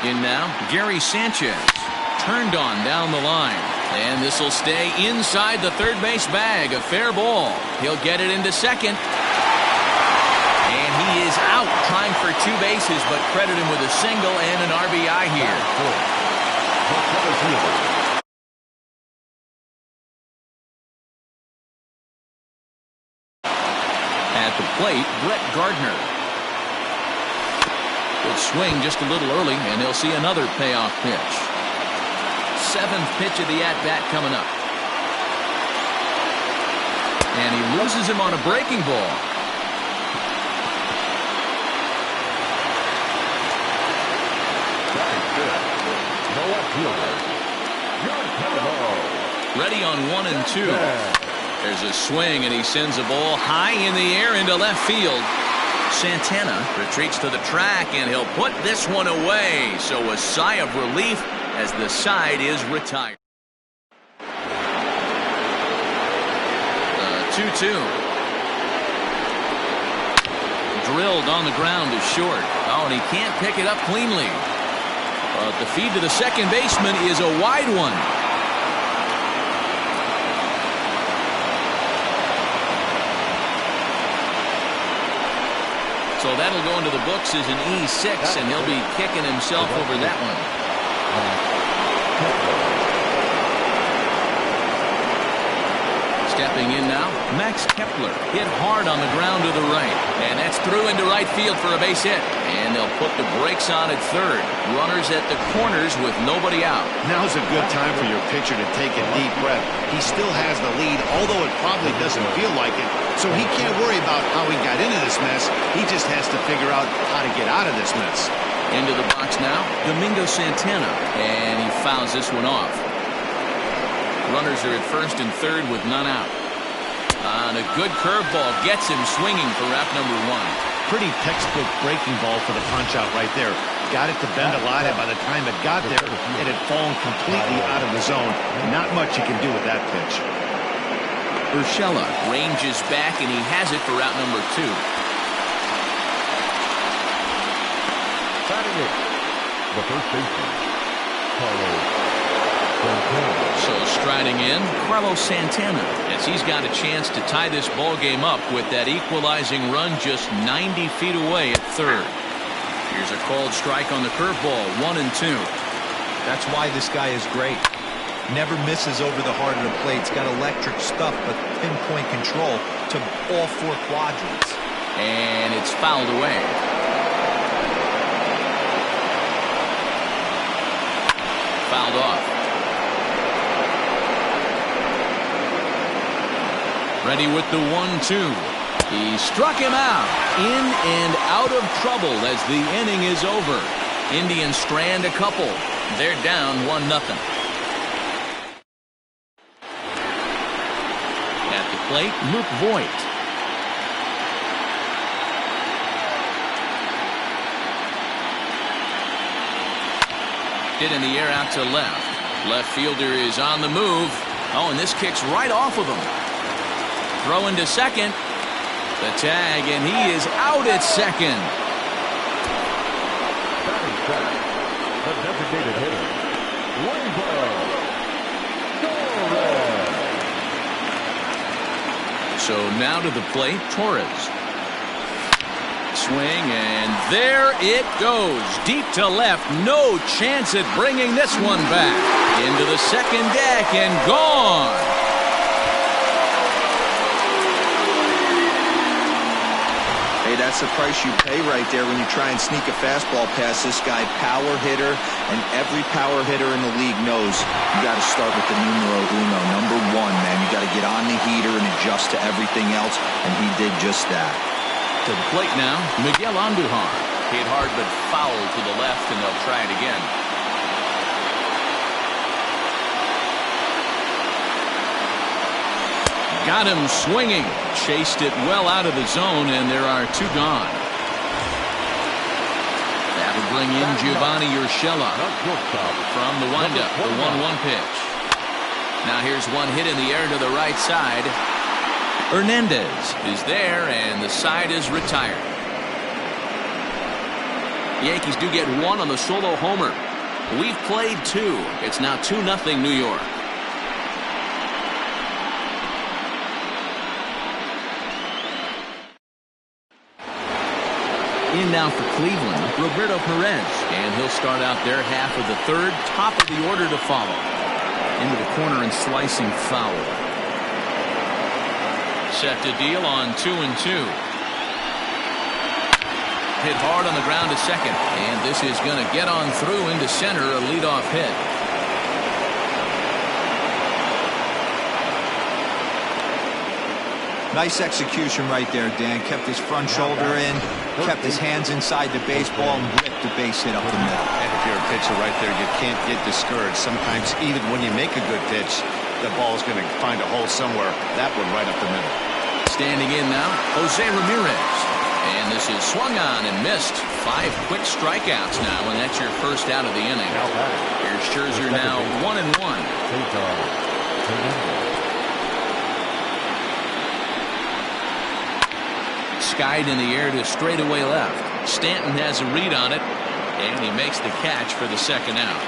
In now, Gary Sanchez. Turned on down the line. And this will stay inside the third base bag. A fair ball. He'll get it into second. And he is out trying for 2 bases, but credit him with a single and an RBI here. At the plate, Brett Gardner. Good swing just a little early, and he'll see another payoff pitch. 7th pitch of the at-bat coming up. And he loses him on a breaking ball. Ready on 1 and 2. There's a swing, and he sends a ball high in the air into left field. Santana retreats to the track, and he'll put this one away. So a sigh of relief as the side is retired. 2-2. Drilled on the ground to short. Oh, and he can't pick it up cleanly. But the feed to the second baseman is a wide one. So that'll go into the books as an E6, and he'll be kicking himself over that one. Stepping in now, Max Kepler hit hard on the ground to the right, and that's through into right field for a base hit. And they'll put the brakes on at third. Runners at the corners with nobody out. Now's a good time for your pitcher to take a deep breath. He still has the lead, although it probably doesn't feel like it. So he can't worry about how he got into this mess. He just has to figure out how to get out of this mess. Into the box now, Domingo Santana, and he fouls this one off. Runners are at first and third with none out. And a good curveball gets him swinging for wrap number 1. Pretty textbook breaking ball for the punch out right there. Got it to bend a lot, and by the time it got there, it had fallen completely out of the zone. Not much you can do with that pitch. Urshela ranges back, and he has it for route number 2. The first baseman, Carlos Santana. So striding in, Carlos Santana, as he's got a chance to tie this ball game up with that equalizing run just 90 feet away at third. Here's a called strike on the curveball, 1 and 2. That's why this guy is great. Never misses over the heart of the plate. He's got electric stuff, but pinpoint control to all 4 quadrants. And it's fouled away. Fouled off. Ready with the 1-2. He struck him out. In and out of trouble as the inning is over. Indians strand a couple. They're down 1-0. At the plate, Luke Voigt. Hit in the air out to left. Left fielder is on the move. Oh, and this kicks right off of him. Throw into second. The tag, and he is out at second. The designated hitter, So now to the plate, Torres. Swing, and there it goes. Deep to left. No chance at bringing this one back. Into the second deck and gone. Hey, that's the price you pay right there when you try and sneak a fastball past this guy. Power hitter, and every power hitter in the league knows you got to start with the numero uno, number 1, man. You got to get on the heater and adjust to everything else, and he did just that. To the plate now, Miguel Andujar. Hit hard but foul to the left, and they'll try it again. Got him swinging. Chased it well out of the zone, and there are 2 gone. That'll bring in Giovanni Urshela from the windup, the 1-1 pitch. Now here's one hit in the air to the right side. Hernandez is there, and the side is retired. Yankees do get one on the solo homer. We've played two. It's now 2-0 New York. In now for Cleveland, Roberto Perez. And he'll start out their half of the third. Top of the order to follow. Into the corner and slicing foul. Set to deal on 2-2. Hit hard on the ground to second. And this is going to get on through into center, a leadoff hit. Nice execution right there, Dan. Kept his front shoulder in, kept his hands inside the baseball, and ripped the base hit up the middle. And if you're a pitcher right there, you can't get discouraged. Sometimes even when you make a good pitch, the ball's going to find a hole somewhere. That one right up the middle. Standing in now, Jose Ramirez. And this is swung on and missed. 5 quick strikeouts now, and that's your first out of the inning. Here's Scherzer now 1-1. Skied in the air to straightaway left. Stanton has a read on it, and he makes the catch for the second out.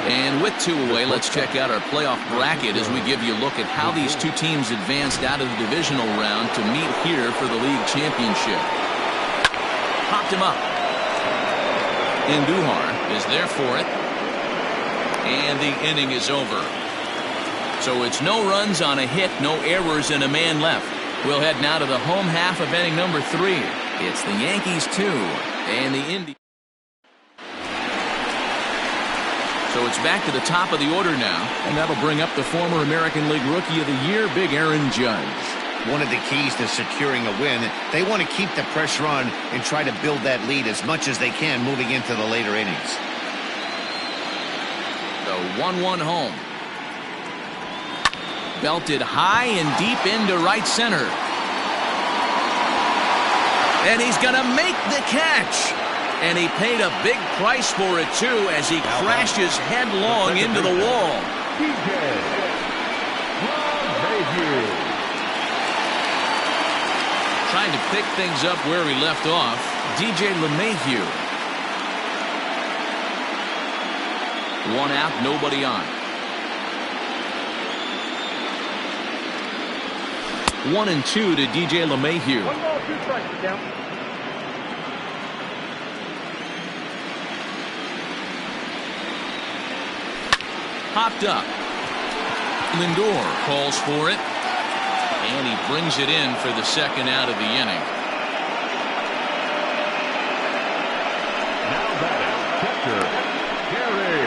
And with 2 away, let's check out our playoff bracket as we give you a look at how these two teams advanced out of the divisional round to meet here for the league championship. Popped him up. Andujar is there for it. And the inning is over. So it's no runs on a hit, no errors, and a man left. We'll head now to the home half of inning number 3. It's the Yankees 2 and the Indians. So it's back to the top of the order now, and that'll bring up the former American League Rookie of the Year, Big Aaron Judge. One of the keys to securing a win, they want to keep the pressure on and try to build that lead as much as they can moving into the later innings. The 1-1 home. Belted high and deep into right center. And he's going to make the catch. And he paid a big price for it, too, as he crashes headlong into the wall. Trying to pick things up where he left off, DJ LeMahieu. 1 out, nobody on. 1-2 to DJ LeMahieu. 1 ball, 2 strikes, down. Popped up. Lindor calls for it. And he brings it in for the second out of the inning. Now batting, catcher, Gary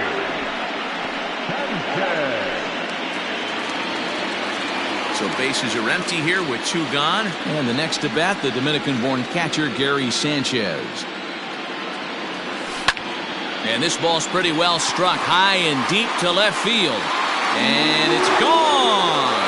Sanchez. So bases are empty here with 2 gone. And the next to bat, the Dominican-born catcher, Gary Sanchez. And this ball's pretty well struck high and deep to left field. And it's gone.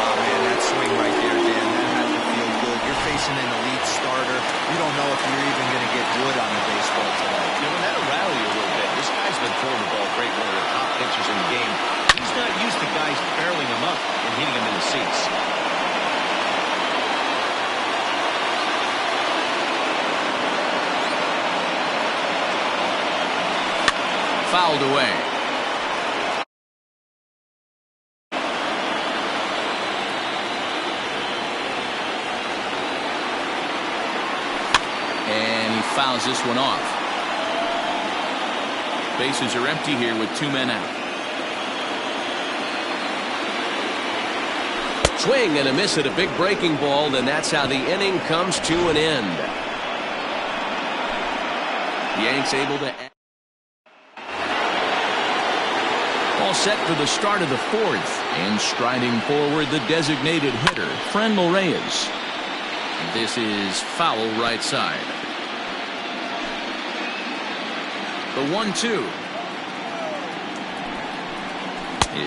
Oh, man, that swing right there, Dan, that had to feel good. You're facing an elite starter. You don't know if you're even going to get wood on the baseball today. You know, that'll rally you a little bit. This guy's been throwing the ball great, one of the top pitchers in the game. He's not used to guys barreling him up and hitting him in the seats. Fouled away. And he fouls this one off. Bases are empty here with 2 men out. Swing and a miss at a big breaking ball, and that's how the inning comes to an end. The Yanks able to all set for the start of the 4th, and striding forward the designated hitter, Franmil Reyes. This is foul right side. The 1-2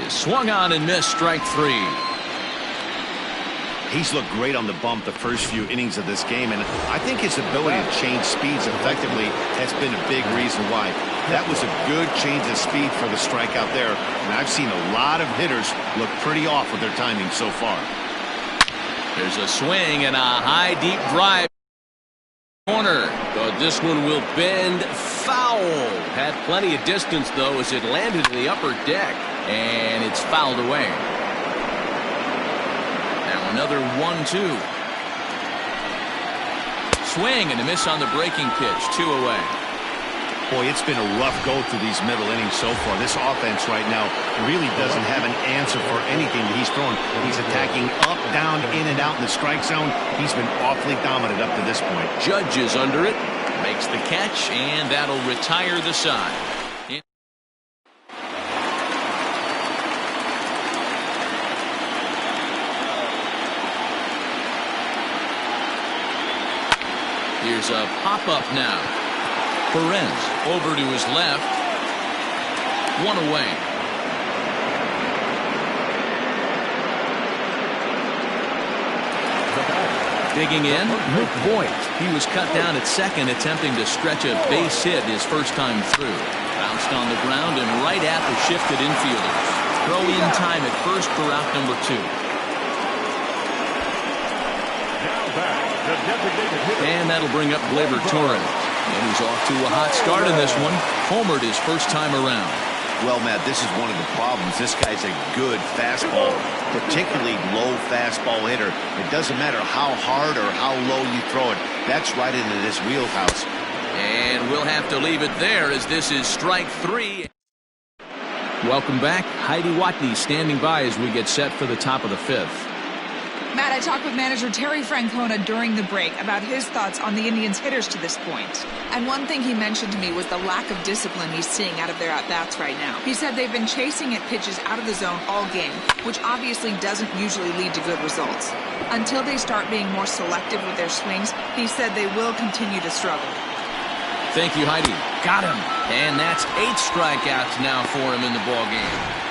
is swung on and missed, strike 3. He's looked great on the bump the first few innings of this game, and I think his ability to change speeds effectively has been a big reason why. That was a good change of speed for the strikeout there, and I've seen a lot of hitters look pretty off with their timing so far. There's a swing and a high deep drive. Corner, but this one will bend foul. Had plenty of distance though as it landed in the upper deck, and it's fouled away. Now another 1-2. Swing and a miss on the breaking pitch. 2 away. Boy, it's been a rough go through these middle innings so far. This offense right now really doesn't have an answer for anything that he's throwing. He's attacking up, down, in, and out in the strike zone. He's been awfully dominant up to this point. Judge is under it, makes the catch, and that'll retire the side. Here's a pop-up now. Perez over to his left. 1 away. Digging in, Luke Voigt. He was cut down at second, attempting to stretch a base hit his first time through. Bounced on the ground and right at the shifted infielders. Throw in time at first for out number 2. And that'll bring up Gleyber Torres. And he's off to a hot start in this one. Homered his first time around. Well, Matt, this is one of the problems. This guy's a good fastball, particularly low fastball hitter. It doesn't matter how hard or how low you throw it. That's right into this wheelhouse. And we'll have to leave it there as this is strike 3. Welcome back. Heidi Watney standing by as we get set for the top of the 5th. Matt, I talked with manager Terry Francona during the break about his thoughts on the Indians' hitters to this point. And one thing he mentioned to me was the lack of discipline he's seeing out of their at-bats right now. He said they've been chasing at pitches out of the zone all game, which obviously doesn't usually lead to good results. Until they start being more selective with their swings, he said they will continue to struggle. Thank you, Heidi. Got him. And that's 8 strikeouts now for him in the ballgame.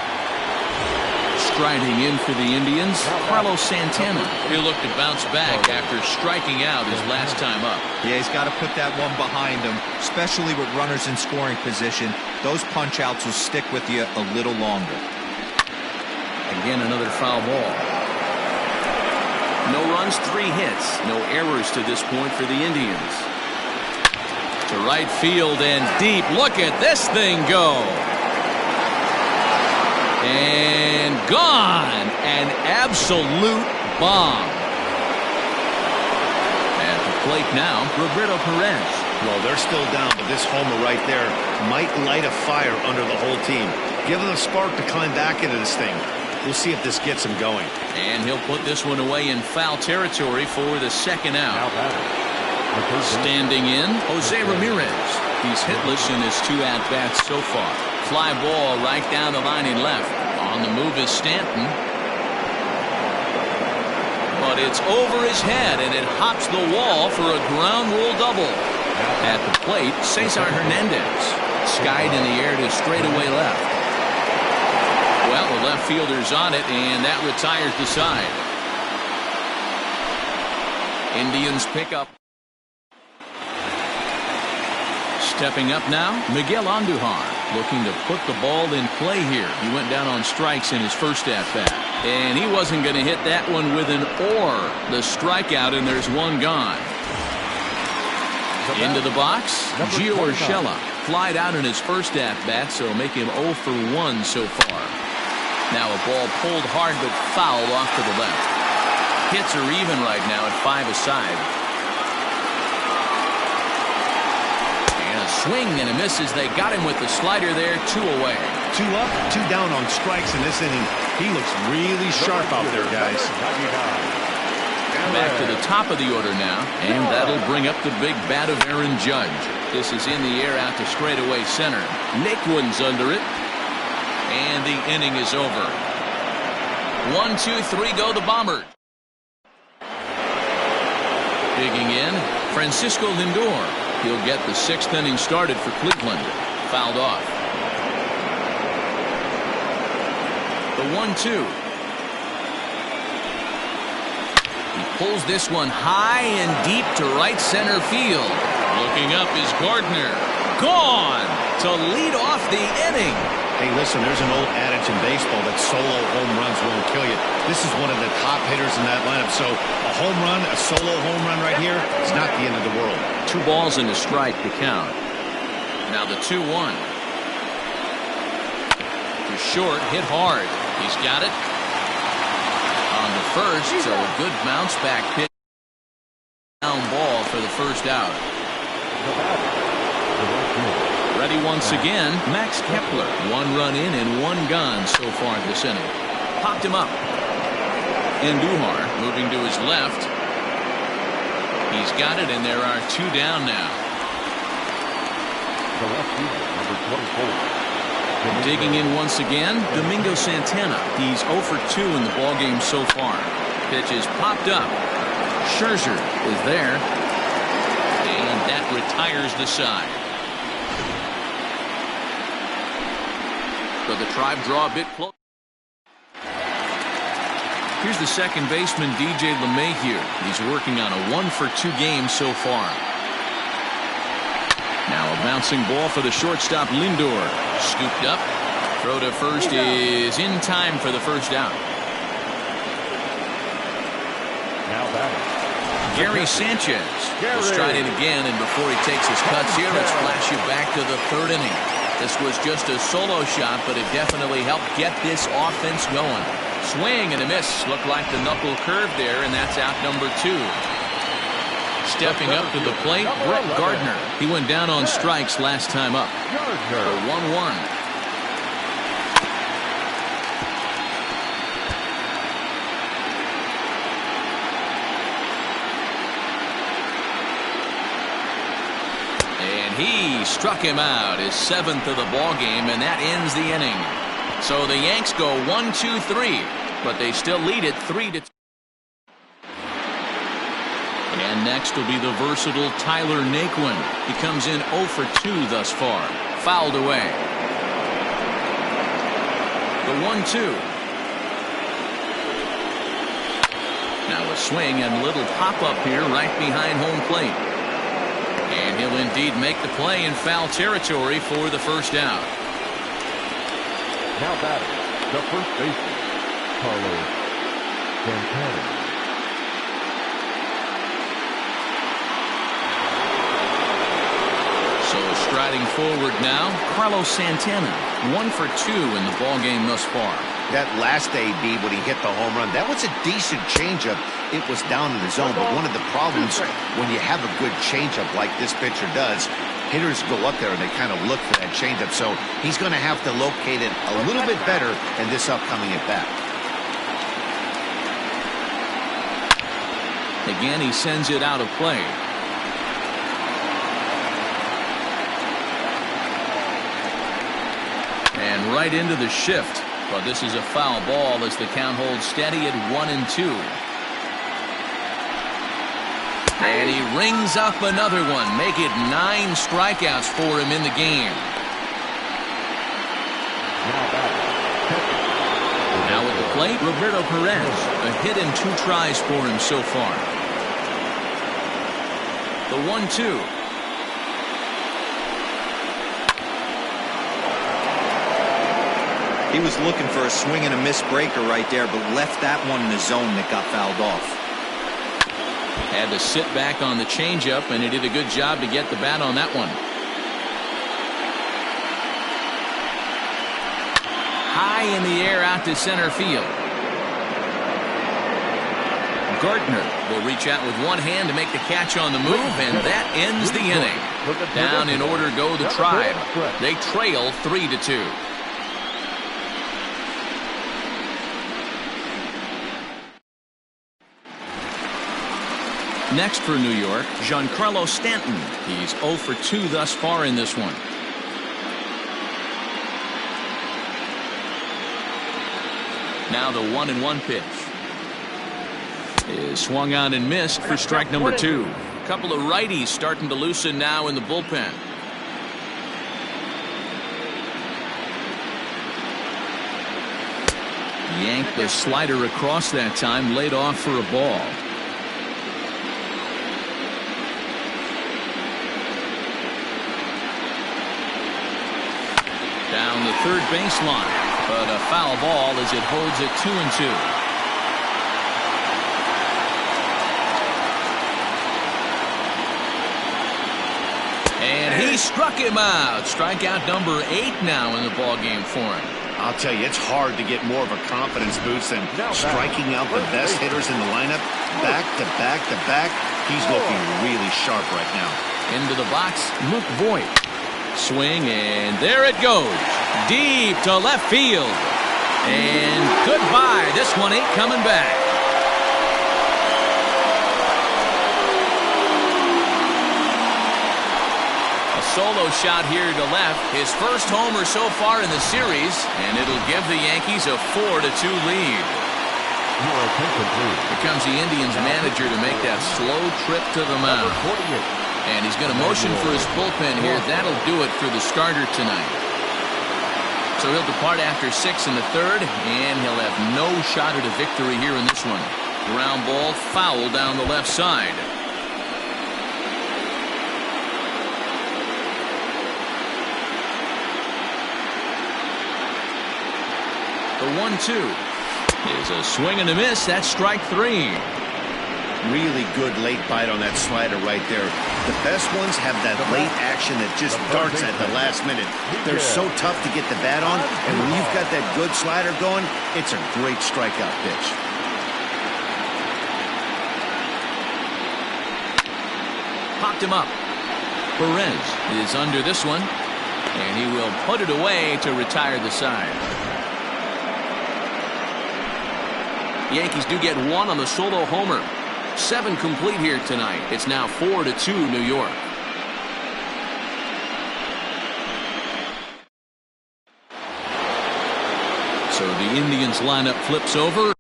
Striding in for the Indians, Carlos Santana. He'll look to bounce back after striking out his last time up. Yeah, he's got to put that one behind him, especially with runners in scoring position. Those punch-outs will stick with you a little longer. Again, another foul ball. No runs, 3 hits. No errors to this point for the Indians. To right field and deep. Look at this thing go. And gone. An absolute bomb. At the plate now, Roberto Perez. Well, they're still down, but this homer right there might light a fire under the whole team. Give them a spark to climb back into this thing. We'll see if this gets him going. And he'll put this one away in foul territory for the second out. Standing in, Jose Ramirez. He's hitless in his 2 at-bats so far. Fly ball right down the line in left. On the move is Stanton. But it's over his head, and it hops the wall for a ground rule double. At the plate, Cesar Hernandez. Skied in the air to straightaway left. Well, the left fielder's on it, and that retires the side. Indians pick up. Stepping up now, Miguel Andujar, looking to put the ball in play here. He went down on strikes in his first at-bat. And he wasn't going to hit that one with an or. The strikeout, and there's one gone. Into the box, Gio Urshela. Flied out in his first at-bat, so make him 0 for 1 so far. Now a ball pulled hard but fouled off to the left. Hits are even right now at 5 aside. Swing and a miss as they got him with the slider there. 2 away. 2 up, 2 down on strikes in this inning. He looks really sharp out there, guys. Back to the top of the order now, and that'll bring up the big bat of Aaron Judge. This is in the air out to straightaway center. Naquin's under it, and the inning is over. 1, 2, 3 go the Bombers. Digging in, Francisco Lindor. He'll get the 6th inning started for Cleveland. Fouled off. The 1-2. He pulls this one high and deep to right center field. Looking up is Gardner. Gone to lead off the inning. Hey, listen, there's an old adage in baseball that solo home runs won't kill you. This is one of the top hitters in that lineup. So a home run, a solo home run right here is not the end of the world. 2 balls and a strike to count. Now the 2-1. To short, hit hard. He's got it. On the first, so a good bounce back pitch. Down ball for the first out. Ready once again, Max Kepler. 1 run in and 1 gone so far this inning. Popped him up. Andujar moving to his left. He's got it, and there are 2 down now. The left fielder, number 24. Digging in once again, Domingo Santana. He's 0 for 2 in the ballgame so far. Pitch is popped up. Scherzer is there. And that retires the side. So the Tribe draw a bit close. Here's the second baseman, DJ LeMahieu. He's working on a 1 for 2 game so far. Now a bouncing ball for the shortstop, Lindor. Scooped up. Throw to first is in time for the first out. Now batting. Gary Sanchez will stride in again, and before he takes his cuts here, let's flash you back to the 3rd inning. This was just a solo shot, but it definitely helped get this offense going. Swing and a miss. Looked like the knuckle curve there, and that's out number 2. Stepping up to the plate, Brett Gardner. He went down on strikes last time up. Gardner. 1-1. And he struck him out, his 7th of the ball game, and that ends the inning. So the Yanks go 1-2-3, but they still lead it 3-2. And next will be the versatile Tyler Naquin. He comes in 0 for 2 thus far. Fouled away. The 1-2. Now a swing and a little pop-up here right behind home plate. And he'll indeed make the play in foul territory for the first out. Now batting. The first baseman, Carlos Santana. So striding forward now, Carlos Santana. 1 for 2 in the ballgame thus far. That last AB when he hit the home run, that was a decent changeup. It was down in the zone, but one of the problems when you have a good changeup like this pitcher does, hitters go up there and they kind of look for that changeup. So he's going to have to locate it a little bit better in this upcoming at bat. Again, he sends it out of play. And right into the shift. But this is a foul ball as the count holds steady at 1-2. And he rings up another one. Make it 9 strikeouts for him in the game. Now at the plate, Roberto Perez. A hit in 2 tries for him so far. The 1-2. He was looking for a swing and a miss breaker right there, but left that one in the zone that got fouled off. Had to sit back on the changeup, and he did a good job to get the bat on that one. High in the air out to center field. Gardner will reach out with one hand to make the catch on the move, and that ends the inning. Down in order go the Tribe. They trail 3-2. Next for New York, Giancarlo Stanton. He's 0 for 2 thus far in this one. Now the 1-1 pitch is swung on and missed for strike number 2. A couple of righties starting to loosen now in the bullpen. Yanked the slider across that time, laid off for a ball. down the third baseline, but a foul ball as it holds it 2-2. And he struck him out. Strikeout number 8 now in the ballgame for him. I'll tell you, it's hard to get more of a confidence boost than striking out the best hitters in the lineup. Back to back to back. He's looking really sharp right now. Into the box, Luke Voigt. Swing, and there it goes. Deep to left field. And goodbye. This one ain't coming back. Solo shot here to left. His first homer so far in the series, and it'll give the Yankees a 4-2 lead. Here comes the Indians manager to make that slow trip to the mound. And he's going to motion for his bullpen here. That'll do it for the starter tonight. So he'll depart after 6 in the third, and he'll have no shot at a victory here in this one. Ground ball foul down the left side. The 1-2 is a swing and a miss. That's strike 3. Really good late bite on that slider right there. The best ones have that late action that just darts at the last minute. They're so tough to get the bat on, and when you've got that good slider going, it's a great strikeout pitch. Popped him up. Perez is under this one, and he will put it away to retire the side. The Yankees do get one on the solo homer. 7 complete here tonight. It's now 4-2 New York. So the Indians lineup flips over.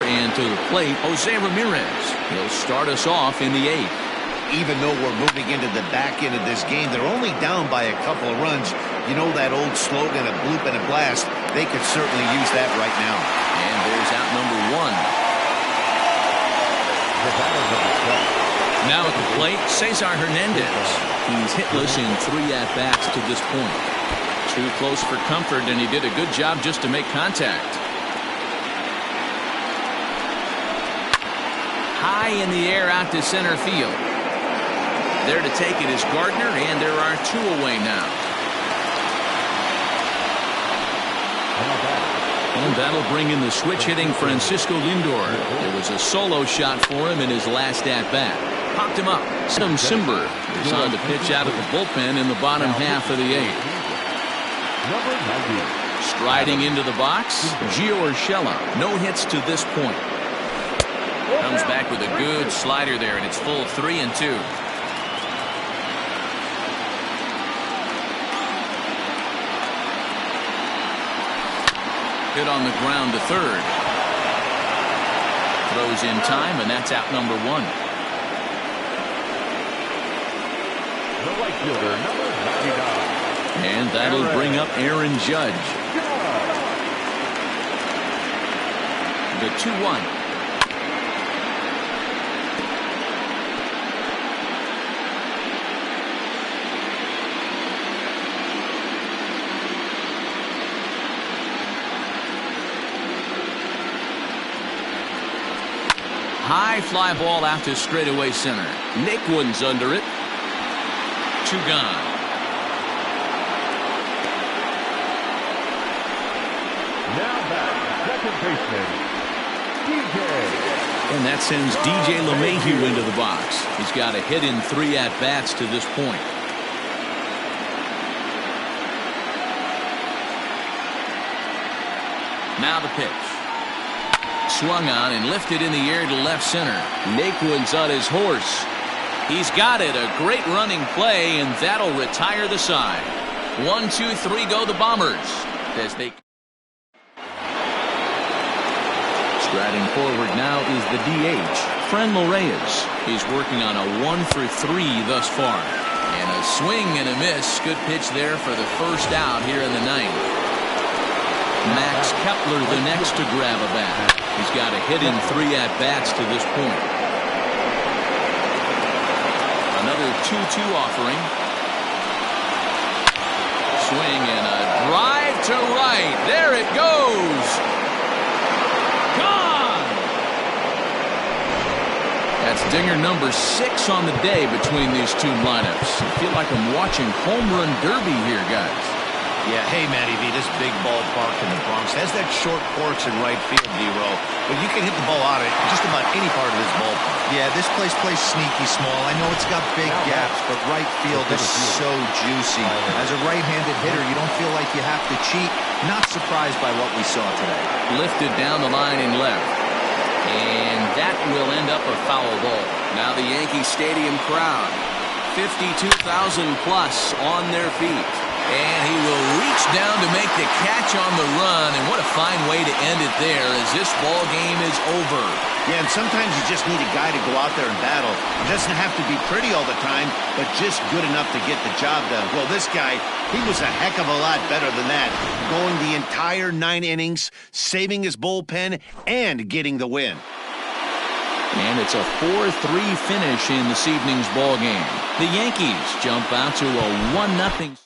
And to the plate, Jose Ramirez. He'll start us off in the 8th. Even though we're moving into the back end of this game, they're only down by a couple of runs. You know that old slogan, a bloop and a blast? They could certainly use that right now. And there's out number 1. Now at the plate, Cesar Hernandez. He's hitless in 3 at-bats to this point. Too close for comfort, and he did a good job just to make contact. High in the air out to center field. There to take it is Gardner, and there are 2 away now. And that'll bring in the switch-hitting Francisco Lindor. It was a solo shot for him in his last at-bat. Popped him up. Adam Simber is on to pitch out of the bullpen in the bottom half of the 8th. Striding into the box, Gio Urshela. No hits to this point. Comes back with a good slider there, and it's full 3-2. Hit on the ground to third. Throws in time, and that's out number 1. The right fielder, number 99. And that'll bring up Aaron Judge. The 2-1. high fly ball out to straightaway center. Naquin's under it. 2 gone. Now back, second baseman, DJ. And that sends DJ LeMahieu into the box. He's got a hit in 3 at-bats to this point. Now the pitch. Swung on and lifted in the air to left center. Naquin's on his horse. He's got it. A great running play, and that'll retire the side. 1, 2, 3 go the Bombers. As they... Striding forward now is the DH, Franmil Reyes. He's working on a 1 for 3 thus far. And a swing and a miss. Good pitch there for the first out here in the 9th. Max Kepler the next to grab a bat. He's got a hit in 3 at-bats to this point. Another 2-2 offering. Swing and a drive to right. There it goes. Gone. That's dinger number 6 on the day between these two lineups. I feel like I'm watching home run derby here, guys. Yeah, hey, Matty V, this big ballpark in the Bronx has that short porch in right field, D-Row, but you can hit the ball out of just about any part of this ballpark. Yeah, this place plays sneaky small. I know it's got big gaps, but right field is so juicy. As a right-handed hitter, you don't feel like you have to cheat. Not surprised by what we saw today. Lifted down the line in left. And that will end up a foul ball. Now the Yankee Stadium crowd, 52,000 plus on their feet. And he will reach down to make the catch on the run. And what a fine way to end it there as this ball game is over. Yeah, and sometimes you just need a guy to go out there and battle. It doesn't have to be pretty all the time, but just good enough to get the job done. Well, this guy, he was a heck of a lot better than that. Going the entire 9 innings, saving his bullpen, and getting the win. And it's a 4-3 finish in this evening's ball game. The Yankees jump out to a 1-0.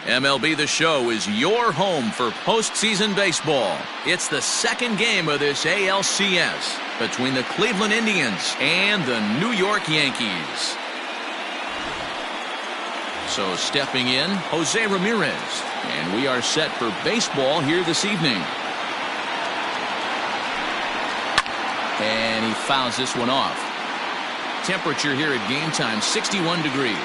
MLB The Show is your home for postseason baseball. It's the second game of this ALCS between the Cleveland Indians and the New York Yankees. So stepping in, Jose Ramirez. And we are set for baseball here this evening. And he fouls this one off. Temperature here at game time, 61 degrees.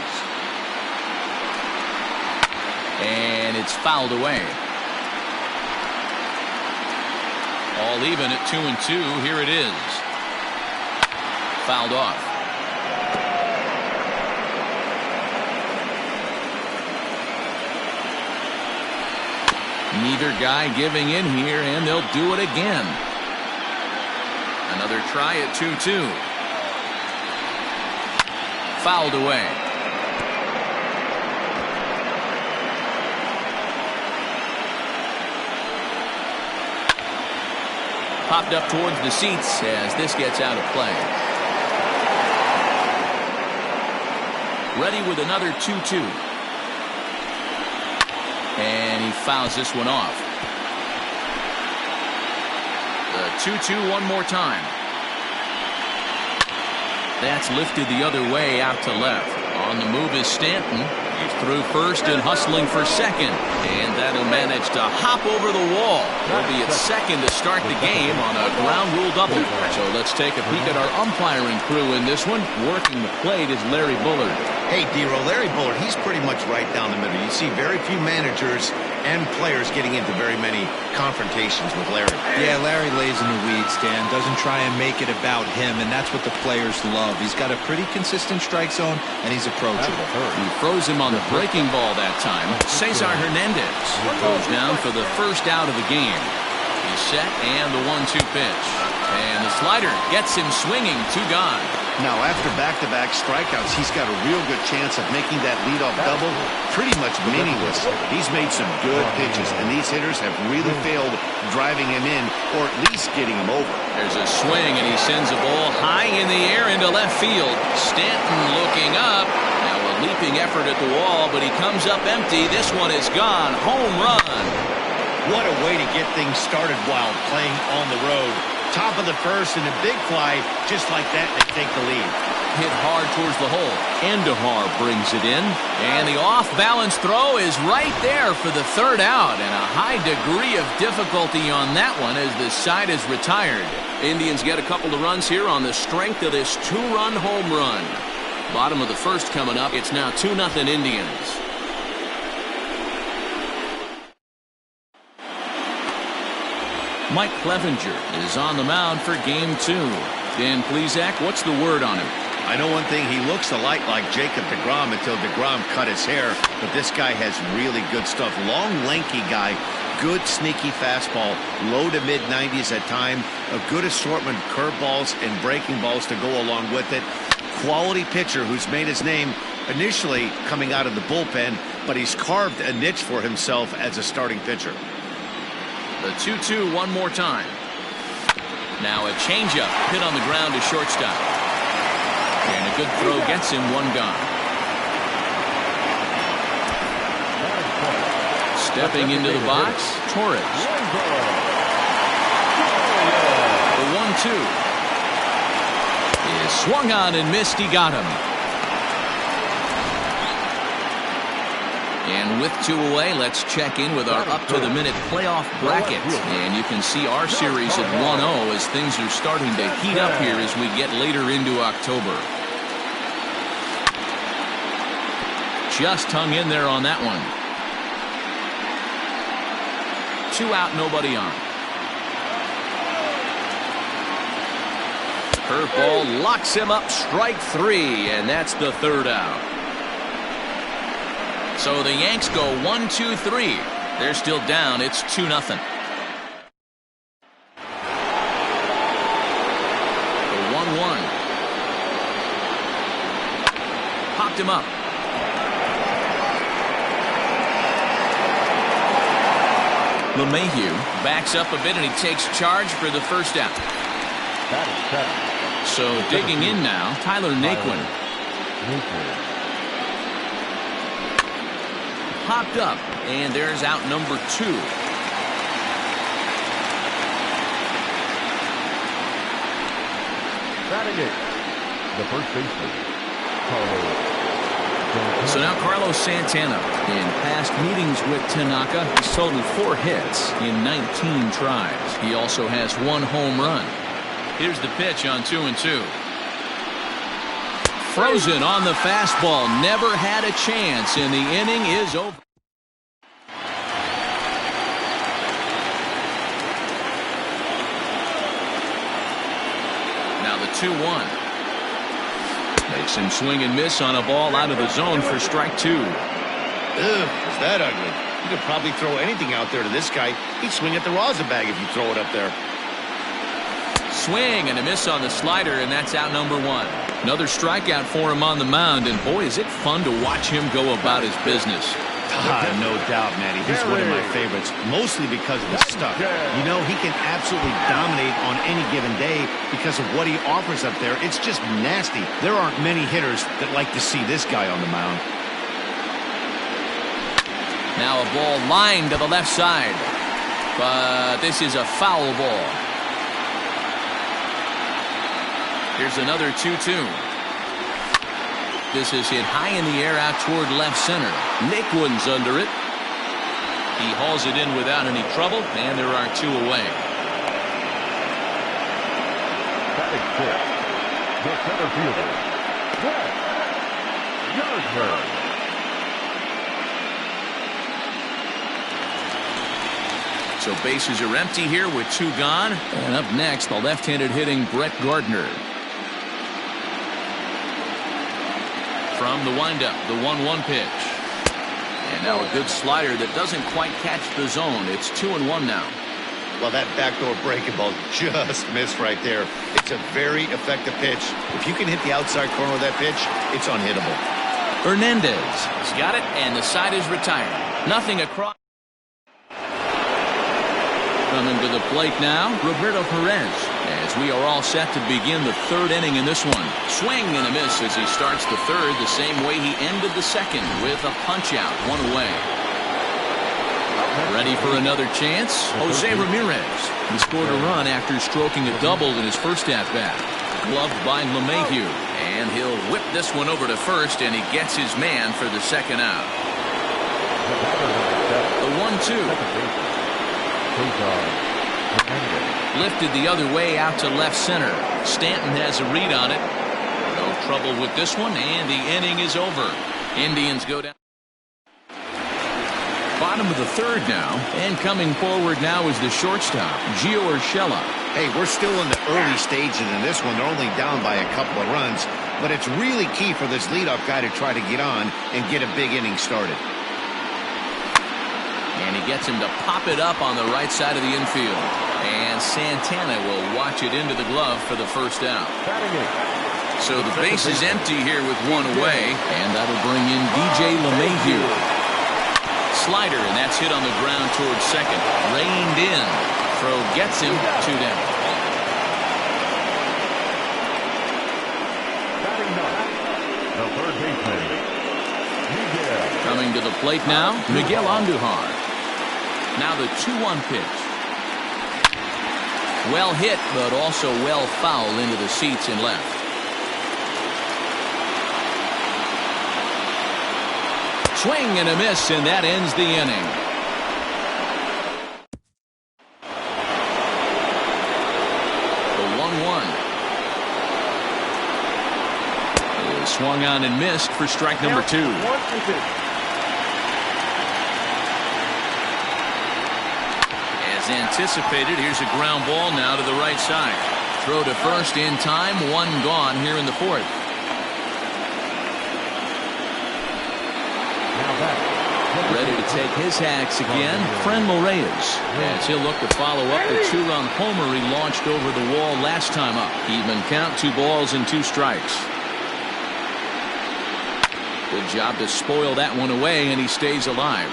And it's fouled away. All even at 2-2. Here it is. Fouled off. Neither guy giving in here, and they'll do it again. Another try at 2-2. Fouled away. Popped up towards the seats as this gets out of play. Ready with another 2-2. And he fouls this one off. The 2-2 one more time. That's lifted the other way out to left. On the move is Stanton. He's through first and hustling for second. And that'll manage to hop over the wall. He'll be at second to start the game on a ground rule double. So let's take a peek at our umpiring crew in this one. Working the plate is Larry Bullard. Hey, D-Row, Larry Bullard, he's pretty much right down the middle. You see very few managers and players getting into very many confrontations with Larry. Yeah, Larry lays in the weeds, Dan. Doesn't try and make it about him, and that's what the players love. He's got a pretty consistent strike zone, and he's approachable. He froze him on the breaking ball that time. Cesar Hernandez goes down for the first out of the game. He's set, and the 1-2 pitch. And the slider gets him swinging, 2 gone. Now, after back-to-back strikeouts, he's got a real good chance of making that leadoff double pretty much meaningless. He's made some good pitches, and these hitters have really failed driving him in or at least getting him over. There's a swing, and he sends a ball high in the air into left field. Stanton looking up. Now a leaping effort at the wall, but he comes up empty. This one is gone. Home run. What a way to get things started while playing on the road. Top of the first and a big fly, just like that, they take the lead. Hit hard towards the hole. Endahar brings it in, and the off-balance throw is right there for the third out, and a high degree of difficulty on that one as the side is retired. Indians get a couple of runs here on the strength of this 2-run home run. Bottom of the first coming up. It's now 2-0 Indians. Mike Clevenger is on the mound for game 2. Dan Plesac, what's the word on him? I know one thing, he looks a lot like Jacob deGrom until deGrom cut his hair, but this guy has really good stuff. Long, lanky guy, good sneaky fastball, low to mid-90s at time, a good assortment of curveballs and breaking balls to go along with it. Quality pitcher who's made his name initially coming out of the bullpen, but he's carved a niche for himself as a starting pitcher. The 2-2 one more time. Now a changeup hit on the ground to shortstop. And a good throw gets him 1 gone. Stepping into the box, Torres. The 1-2 is swung on and missed. He got him. And with 2 away, let's check in with our up-to-the-minute playoff bracket. And you can see our series at 1-0 as things are starting to heat up here as we get later into October. Just hung in there on that one. 2 out, nobody on. Curveball locks him up, strike 3, and that's the 3rd out. So the Yanks go 1-2-3. They're still down. It's 2-0. The 1-1. Popped him up. LeMahieu backs up a bit and he takes charge for the first out. So digging in now, Tyler Naquin. Popped up, and there's out number 2. Batting it, the first baseman, Carlos. So now Carlos Santana. In past meetings with Tanaka, he's totaled 4 hits in 19 tries. He also has 1 home run. Here's the pitch on 2-2. Frozen on the fastball. Never had a chance, and the inning is over. Now the 2-1. Makes him swing and miss on a ball out of the zone for strike 2. Ugh, is that ugly? You could probably throw anything out there to this guy. He'd swing at the rosin bag if you throw it up there. Swing and a miss on the slider, and that's out number 1. Another strikeout for him on the mound, and boy, is it fun to watch him go about his business. No doubt, Matty. He's one of my favorites, mostly because of his stuff. You know, he can absolutely dominate on any given day because of what he offers up there. It's just nasty. There aren't many hitters that like to see this guy on the mound. Now a ball lined to the left side, but this is a foul ball. Here's another 2-2. This is hit high in the air out toward left center. Naquin's under it. He hauls it in without any trouble, and there are 2 away. Batting fifth, the center fielder, Brett Gardner. So bases are empty here with 2 gone. And up next, the left-handed hitting Brett Gardner. From the windup, the 1-1 pitch. And now a good slider that doesn't quite catch the zone. It's 2-1 now. Well, that backdoor breaking ball just missed right there. It's a very effective pitch. If you can hit the outside corner of that pitch, it's unhittable. Hernandez has got it, and the side is retired. Nothing across. Coming to the plate now, Roberto Perez, as we are all set to begin the 3rd inning in this one. Swing and a miss as he starts the 3rd the same way he ended the 2nd with a punch-out, 1 away. Ready for another chance, Jose Ramirez. He scored a run after stroking a double in his first at-bat. Gloved by LeMahieu, and he'll whip this one over to first, and he gets his man for the 2nd out. The 1-2. Lifted the other way out to left center. Stanton has a read on it. No trouble with this one, and the inning is over. Indians go down. Bottom of the 3rd now, and coming forward now is the shortstop, Gio Urshela. Hey, we're still in the early stages in this one. They're only down by a couple of runs, but it's really key for this leadoff guy to try to get on and get a big inning started. And he gets him to pop it up on the right side of the infield. And Santana will watch it into the glove for the 1st out. So the base is empty here with 1 away, and that'll bring in DJ LeMahieu. Slider, and that's hit on the ground towards second. Reined in. Throw gets him 2 down. The 3rd baseman, Miguel. Coming to the plate now, Miguel Andujar. Now the 2-1 pitch. Well hit, but also well fouled into the seats and left. Swing and a miss, and that ends the inning. The 1-1 is swung on and missed for strike number 2. As anticipated, here's a ground ball now to the right side. Throw to first in time, 1 gone here in the 4th. Ready to take his hacks again, Franmil Reyes, as he'll look to follow up the 2-run homer he launched over the wall last time up. Even count, 2 balls and 2 strikes. Good job to spoil that one away, and he stays alive.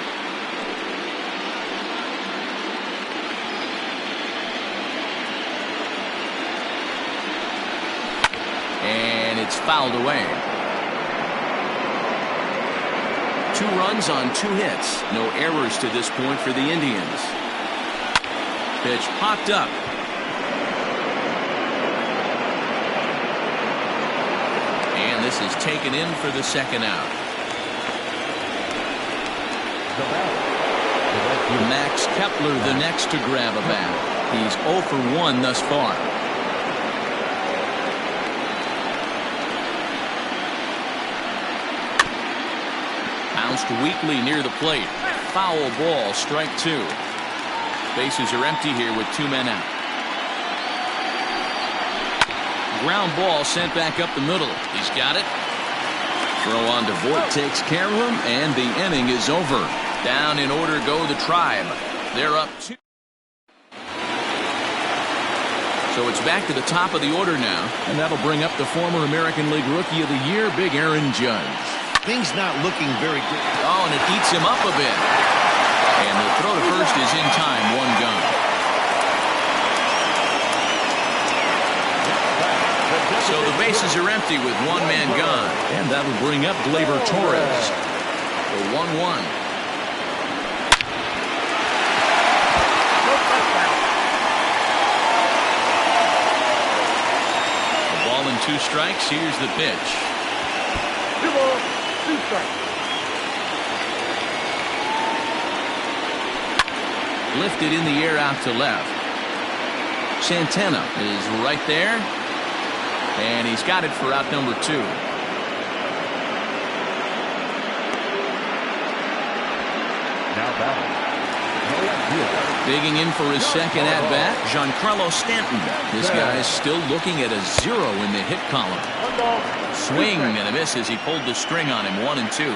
And it's fouled away. 2 runs on 2 hits. No errors to this point for the Indians. Pitch popped up. And this is taken in for the 2nd out. Max Kepler the next to grab a bat. He's 0 for 1 thus far. Bounced weakly near the plate. Foul ball, strike 2. Bases are empty here with 2 men out. Ground ball sent back up the middle. He's got it. Throw on to Voit takes care of him, and the inning is over. Down in order go the Tribe. They're up 2. So it's back to the top of the order now, and that'll bring up the former American League Rookie of the Year, Big Aaron Judge. Things not looking very good. Oh, and it eats him up a bit. And the throw to first is in time, 1 gone. So the bases are empty with 1 man gone. And that'll bring up Gleyber Torres. The 1-1. A ball and 2 strikes. Here's the pitch. strike. Lifted in the air out to left. Santana is right there. And he's got it for out number 2. Now batting. Digging in for his second at-bat, Giancarlo Stanton. This guy's still looking at a 0 in the hit column. Swing and a miss as he pulled the string on him. 1-2.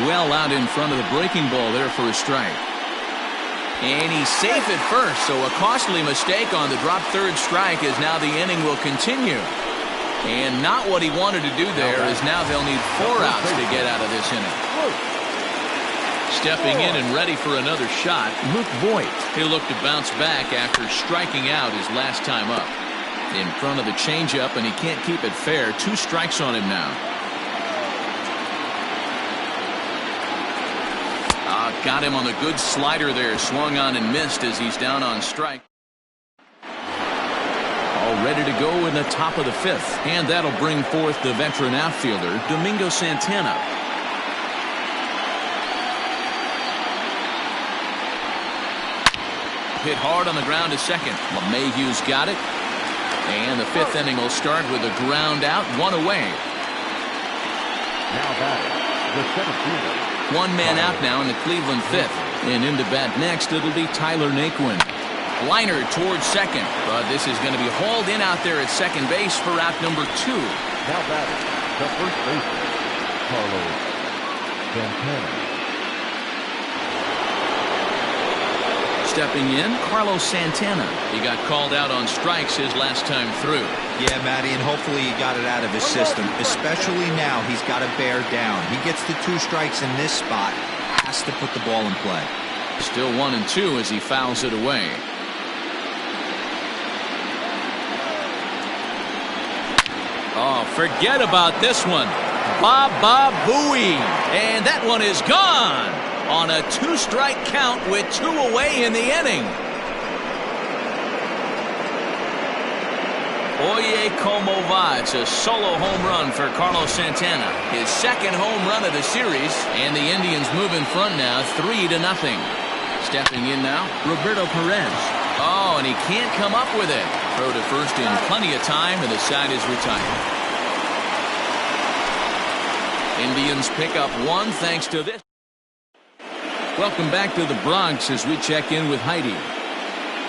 Well out in front of the breaking ball there for a strike. And he's safe at first, so a costly mistake on the drop third strike as now the inning will continue. And not what he wanted to do there, as now they'll need 4 outs to get out of this inning. Stepping in and ready for another shot, Luke Voigt. He'll look to bounce back after striking out his last time up. In front of the changeup, and he can't keep it fair. 2 strikes on him now. Got him on the good slider there. Swung on and missed as he's down on strike. All ready to go in the top of the 5th. And that'll bring forth the veteran outfielder, Domingo Santana. Hit hard on the ground to second. LeMahieu's got it. And the 5th inning will start with a ground out, 1 away. Now batting. The 7th fielder. 1 man out now in the Cleveland 5th. And in to bat next, it'll be Tyler Naquin. Liner towards second, but this is going to be hauled in out there at second base for out number 2. Now batting. The first baseman, Carlos Santana. Stepping in, Carlos Santana. He got called out on strikes his last time through. Yeah, Matty, and hopefully he got it out of his system. Especially now, he's got to bear down. He gets the 2 strikes in this spot, has to put the ball in play. Still 1-2 as he fouls it away. Oh, forget about this one. Baba Booey. And that one is gone on a 2-strike count with 2 away in the inning. Oye, como va. It's a solo home run for Carlos Santana. His second home run of the series, and the Indians move in front now 3-0. Stepping in now, Roberto Perez. Oh, and he can't come up with it. Throw to first in plenty of time, and the side is retired. Indians pick up 1 thanks to this. Welcome back to the Bronx as we check in with Heidi.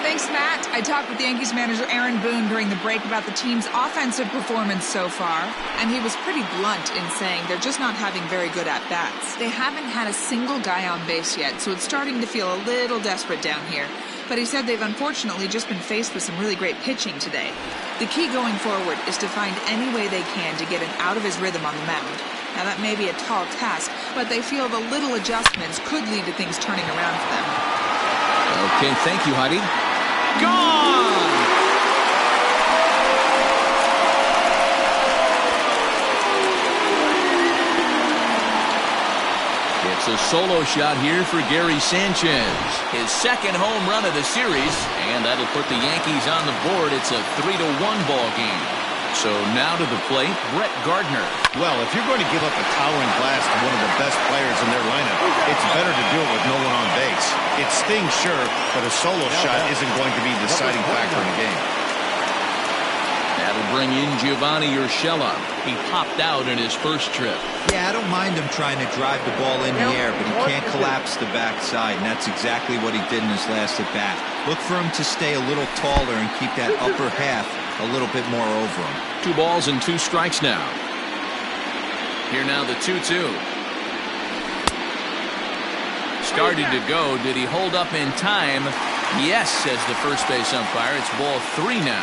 Thanks, Matt. I talked with Yankees manager Aaron Boone during the break about the team's offensive performance so far, and he was pretty blunt in saying they're just not having very good at-bats. They haven't had a single guy on base yet, so it's starting to feel a little desperate down here. But he said they've unfortunately just been faced with some really great pitching today. The key going forward is to find any way they can to get him out of his rhythm on the mound. Now, that may be a tall task, but they feel the little adjustments could lead to things turning around for them. Okay, thank you, Heidi. Gone! It's a solo shot here for Gary Sanchez. His second home run of the series, and that'll put the Yankees on the board. It's a 3-1 ball game. So now to the plate, Brett Gardner. Well, if you're going to give up a towering blast to one of the best players in their lineup, it's better to do it with no one on base. It stings, sure, but a solo shot isn't going to be the deciding factor in the game. That'll bring in Giovanni Urshela. He popped out in his first trip. Yeah, I don't mind him trying to drive the ball in the air, but he can't collapse the backside, and that's exactly what he did in his last at-bat. Look for him to stay a little taller and keep that upper half a little bit more over him. 2 balls and 2 strikes now. Here now the 2-2. Started to go. Did he hold up in time? Yes, says the first base umpire. It's ball 3 now.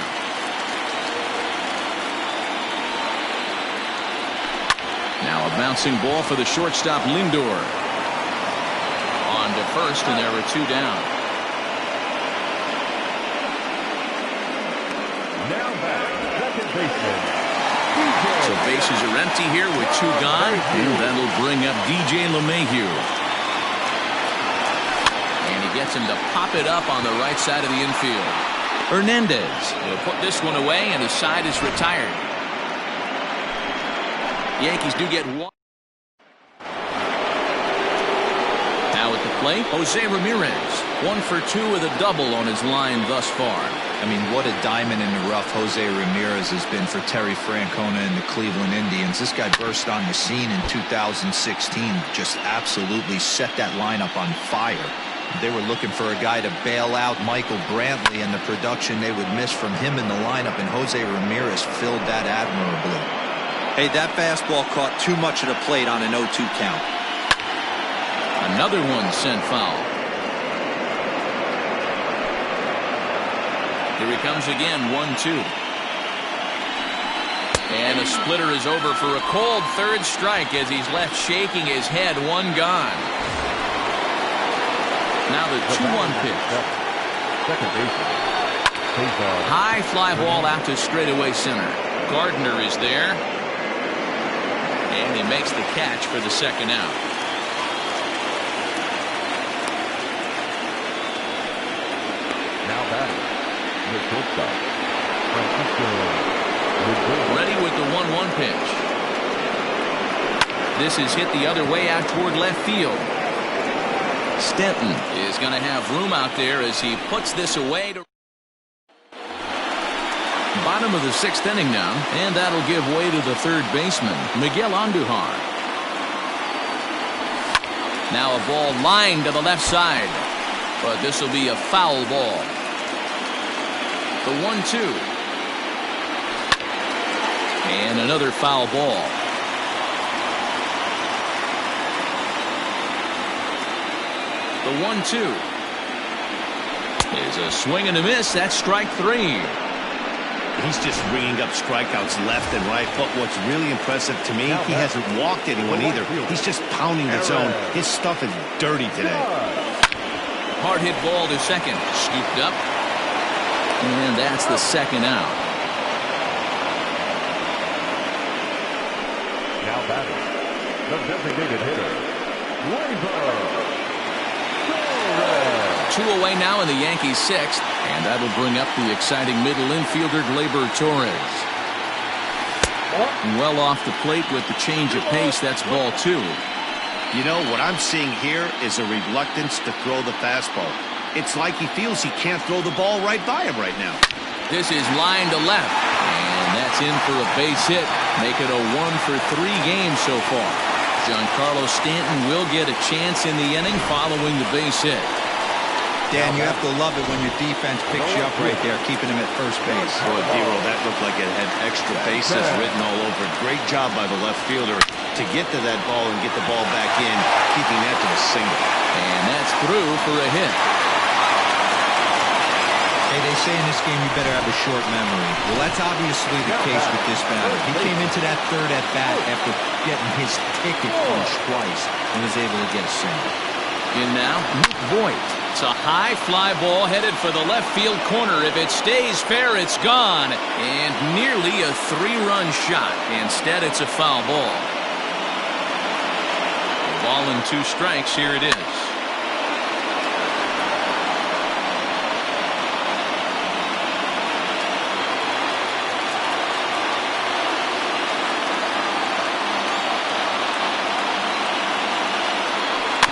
Now a bouncing ball for the shortstop Lindor. On to first, and there are 2 down. Now back, second baseman. So bases are empty here with 2 gone, and that'll bring up DJ LeMahieu. And he gets him to pop it up on the right side of the infield. Hernandez will put this one away, and his side is retired. Yankees do get one. Now at the plate, Jose Ramirez. 1 for 2 with a double on his line thus far. I mean, what a diamond in the rough Jose Ramirez has been for Terry Francona and the Cleveland Indians. This guy burst on the scene in 2016, just absolutely set that lineup on fire. They were looking for a guy to bail out Michael Brantley, and the production they would miss from him in the lineup, and Jose Ramirez filled that admirably. Hey, that fastball caught too much of the plate on an 0-2 count. Another one sent foul. Here he comes again, 1-2. And a splitter is over for a cold third strike as he's left shaking his head. One gone. Now the 2-1 pitch. Second baseman. High fly ball out to straightaway center. Gardner is there. And he makes the catch for the second out. Now batting. The shortstop. Ready with the 1-1 pitch. This is hit the other way out toward left field. Stanton is going to have room out there as he puts this away to bottom of the 6th inning now, and that'll give way to the third baseman, Miguel Andujar. Now a ball lined to the left side, but this will be a foul ball. The 1-2. And another foul ball. The 1-2 is a swing and a miss. That's strike 3. He's just ringing up strikeouts left and right. But what's really impressive to me, he hasn't walked anyone either. He's just pounding the zone. His stuff is dirty today. Hard hit ball to second. Scooped up. And that's the second out. Now batting. The designated hitter. Gleyber. 2 away now in the Yankees' 6th, and that'll bring up the exciting middle infielder Gleyber Torres. Well off the plate with the change of pace. That's ball 2. You know, what I'm seeing here is a reluctance to throw the fastball. It's like he feels he can't throw the ball right by him right now. This is line to left, and that's in for a base hit. Make it a 1 for 3 game so far. Giancarlo Stanton will get a chance in the inning following the base hit. Dan, you have to love it when your defense picks you up right there, keeping him at first base. Boy, Dero, that looked like it had extra bases written all over it. Great job by the left fielder to get to that ball and get the ball back in, keeping that to a single. And that's through for a hit. Hey, they say in this game you better have a short memory. Well, that's obviously the case with this batter. He came into that third at bat after getting his ticket punched twice and was able to get a single. In now, Luke Voigt. It's a high fly ball headed for the left field corner. If it stays fair, it's gone. And nearly a 3-run shot. Instead, it's a foul ball. Ball and 2 strikes. Here it is.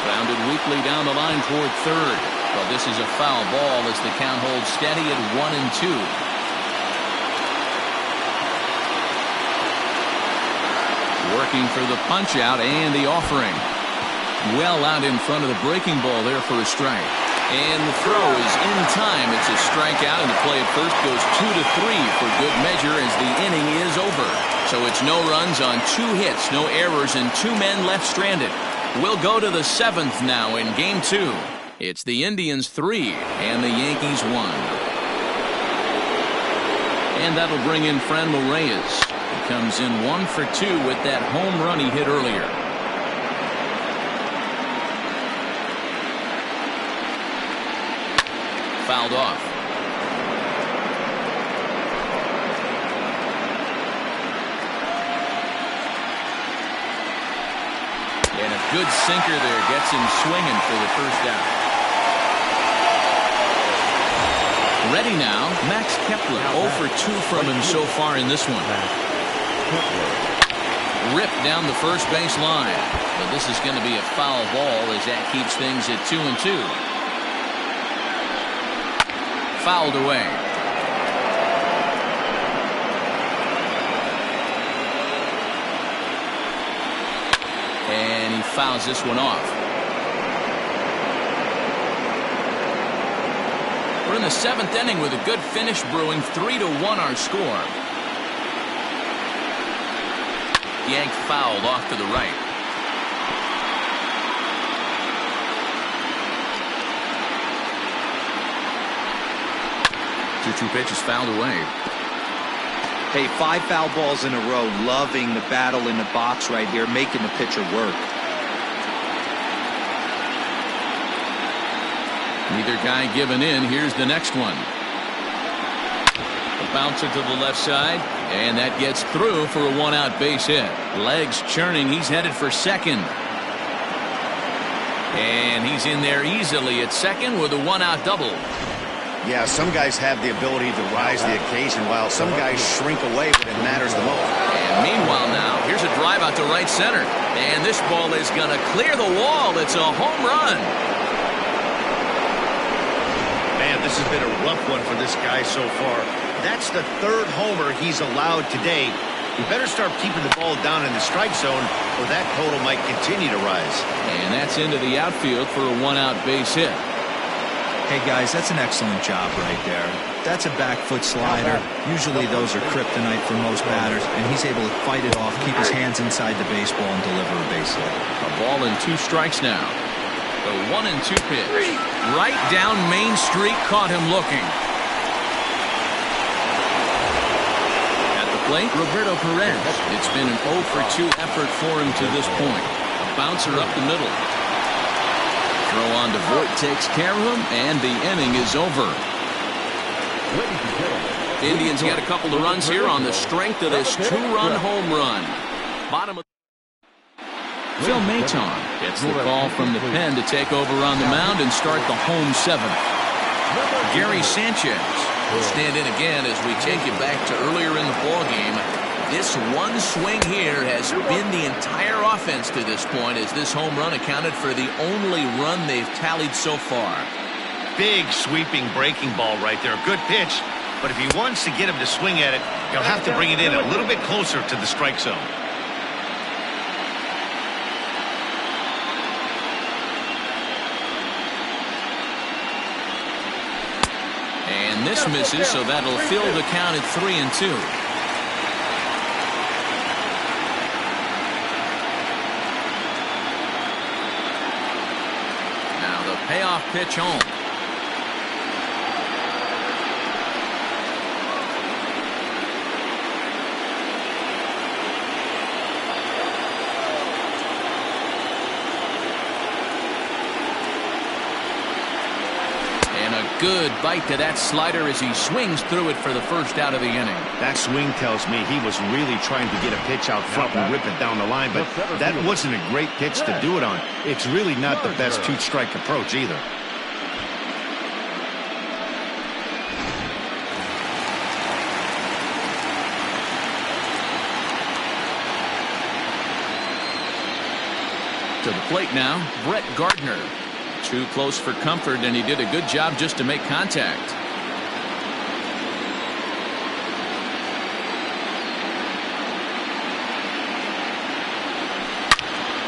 Grounded weakly down the line toward third. Well, this is a foul ball as the count holds steady at 1-2. Working for the punch out and the offering. Well out in front of the breaking ball there for a strike. And the throw is in time. It's a strikeout, and the play at first goes 2-3 for good measure as the inning is over. So it's no runs on 2 hits, no errors, and 2 men left stranded. We'll go to the 7th now in Game 2. It's the Indians 3 and the Yankees 1. And that'll bring in Franmil Reyes. He comes in 1 for 2 with that home run he hit earlier. Fouled off. And a good sinker there gets him swinging for the first out. Ready now, Max Kepler. 0 for 2 from him so far in this one. Ripped down the first base line. But this is going to be a foul ball as that keeps things at 2-2. Fouled away. And he fouls this one off. We're in the 7th inning with a good finish brewing. 3-1 our score. Yank fouled off to the right. Two pitches fouled away. Hey, 5 foul balls in a row. Loving the battle in the box right here, making the pitcher work. Neither guy giving in. Here's the next one. A bouncer to the left side, and that gets through for a 1-out base hit. Legs churning. He's headed for second. And he's in there easily at second with a 1-out double. Yeah, some guys have the ability to rise to the occasion, while some guys shrink away when it matters the most. And meanwhile now, here's a drive out to right center. And this ball is going to clear the wall. It's a home run. Man, this has been a rough one for this guy so far. That's the 3rd homer he's allowed today. You better start keeping the ball down in the strike zone, or that total might continue to rise. And that's into the outfield for a 1-out base hit. Hey guys, that's an excellent job right there. That's a back foot slider. Usually those are kryptonite for most batters, and he's able to fight it off, keep his hands inside the baseball, and deliver a base hit. A ball and 2 strikes now. The 1-2 pitch. Right down Main Street, caught him looking. At the plate, Roberto Perez. It's been an 0 for 2 effort for him to this point. A bouncer up the middle. Throw on to Voit takes care of him, and the inning is over. Indians get a couple of runs here on the strength of this 2-run home run. Bottom of Phil Maton gets the call from the pen to take over on the mound and start the home 7th. Gary Sanchez will stand in again as we take you back to earlier in the ballgame. This one swing here has been the entire offense to this point, as this home run accounted for the only run they've tallied so far. Big sweeping breaking ball right there. Good pitch, but if he wants to get him to swing at it, he'll have to bring it in a little bit closer to the strike zone. And this misses, so that'll fill the count at 3-2. Payoff pitch home. And a good bite to that slider as he swings through it for the first out of the inning. That swing tells me he was really trying to get a pitch out front and rip it down the line, but that wasn't a great pitch to do it on. It's really not the best 2-strike approach either. To the plate now, Brett Gardner. Too close for comfort, and he did a good job just to make contact.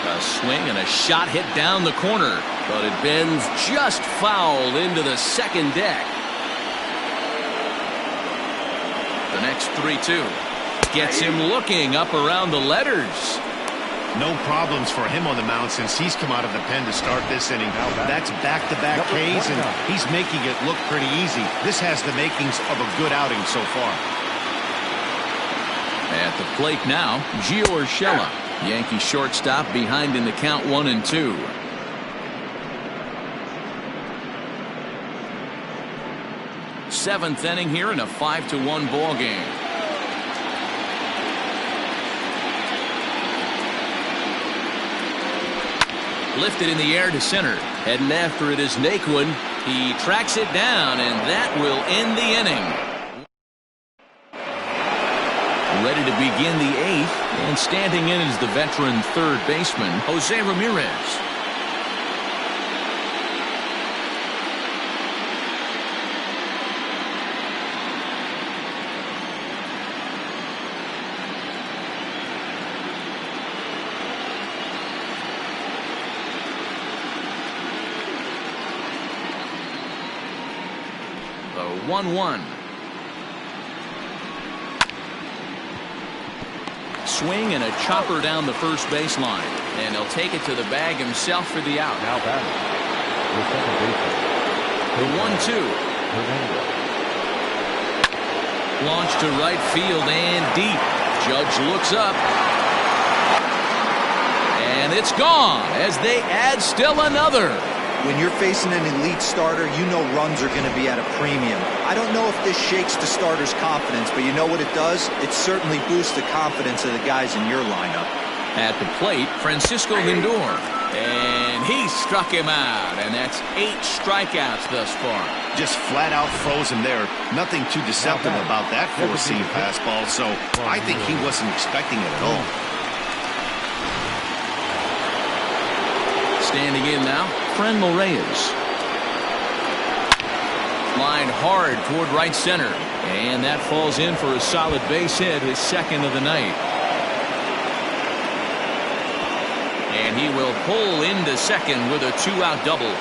A swing and a shot hit down the corner, but it bends just foul into the second deck. The next 3-2 gets him looking up around the letters. No problems for him on the mound since he's come out of the pen to start this inning. That's back-to-back Ks, and he's making it look pretty easy. This has the makings of a good outing so far. At the plate now, Gio Urshela. Yankee shortstop behind in the count 1-2. Seventh inning here in a 5-1 ball game. Lifted in the air to center. Heading after it is Naquin. He tracks it down, and that will end the inning. Ready to begin the 8th, and standing in is the veteran third baseman, Jose Ramirez. The 1-1. Swing and a chopper down the first baseline, and he'll take it to the bag himself for the out. Now batting, the second baseman. The 1-2. Launch to right field and deep. Judge looks up. And it's gone as they add still another. When you're facing an elite starter, you know runs are going to be at a premium. I don't know if this shakes the starter's confidence, but you know what it does? It certainly boosts the confidence of the guys in your lineup. At the plate, Francisco Lindor. And he struck him out, and that's 8 strikeouts thus far. Just flat out froze him there. Nothing too deceptive about that four-seam fastball, so I think he wasn't expecting it at all. Standing in now, Franmil Reyes. Line hard toward right center, and that falls in for a solid base hit, his second of the night. And he will pull into second with a 2-out double.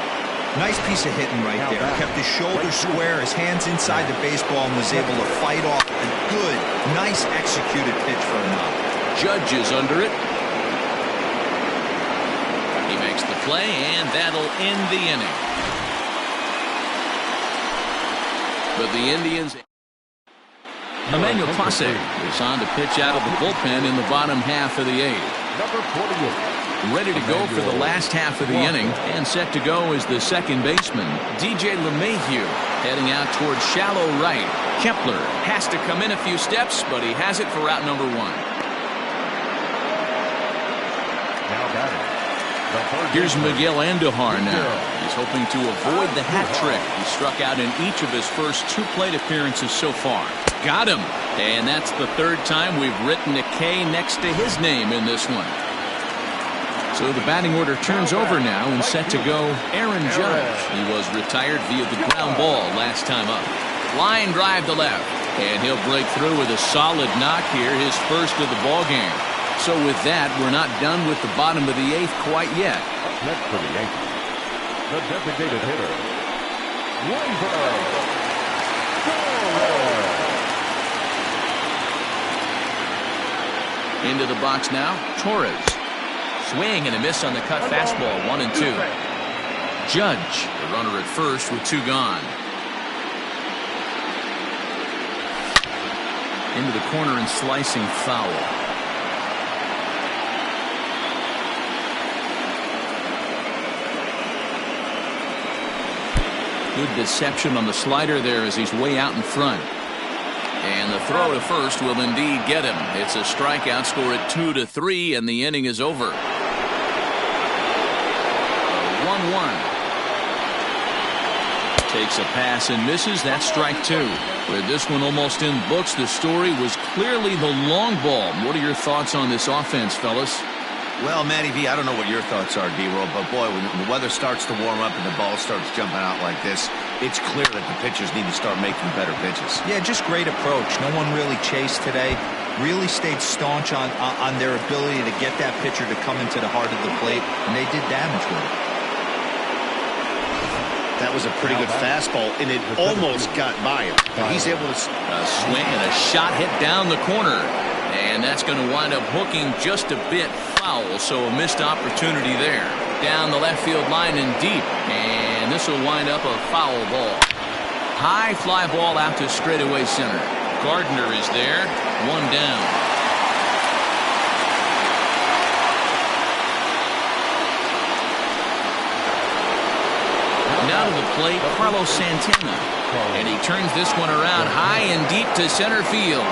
Nice piece of hitting right there. Kept his shoulders square, his hands inside the baseball, and was able to fight off a good, nice executed pitch for a knock. Judge is under it. He makes the play, and that'll end the inning. But the Indians... Emmanuel Clase is on to pitch out of the bullpen in the bottom half of the 8th. Number 48. Ready to go for the last half of the inning, and set to go is the second baseman, DJ LeMahieu, heading out towards shallow right. Kepler has to come in a few steps, but he has it for out number 1. Now batting. Here's Miguel Andujar now. He's hoping to avoid the hat trick. He struck out in each of his first 2 plate appearances so far. Got him. And that's the 3rd time we've written a K next to his name in this one. So the batting order turns over now, and set to go Aaron Judge. He was retired via the ground ball last time up. Line drive to left, and he'll break through with a solid knock here, his first of the ball game. So with that, we're not done with the bottom of the 8th quite yet. Next for the Yankees, the designated hitter, Into the box now, Torres. Swing and a miss on the cut fastball, 1-2. Judge, the runner at first with 2 gone. Into the corner and slicing foul. Good deception on the slider there as he's way out in front. And the throw to first will indeed get him. It's a strikeout, score at 2-3, and the inning is over. 1-1. Takes a pass and misses. That's strike 2. With this one almost in books, the story was clearly the long ball. What are your thoughts on this offense, fellas? Well, Matty V, I don't know what your thoughts are, D-Roll, but boy, when the weather starts to warm up and the ball starts jumping out like this, it's clear that the pitchers need to start making better pitches. Yeah, just great approach. No one really chased today. Really stayed staunch on their ability to get that pitcher to come into the heart of the plate, and they did damage with it. That was a pretty good fastball, and it almost got by him. But he's able to... A swing and a shot hit down the corner. And that's going to wind up hooking just a bit foul, so a missed opportunity there. Down the left field line and deep, and this will wind up a foul ball. High fly ball out to straightaway center. Gardner is there, 1 down. Now to the plate, Carlos Santana. And he turns this one around high and deep to center field.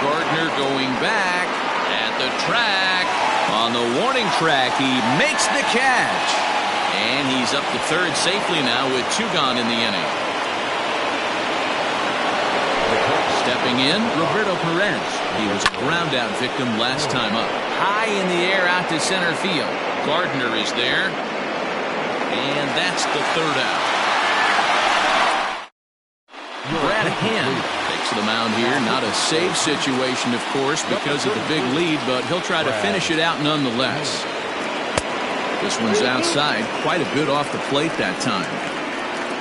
Gardner going back at the track. On the warning track, he makes the catch. And he's up to third safely now with 2 gone in the inning. Stepping in, Roberto Perez. He was a ground out victim last time up. High in the air out to center field. Gardner is there. And that's the 3rd out. Brad Hand takes the mound here. Not a save situation, of course, because of the big lead, but he'll try to finish it out nonetheless. This one's outside. Quite a bit off the plate that time.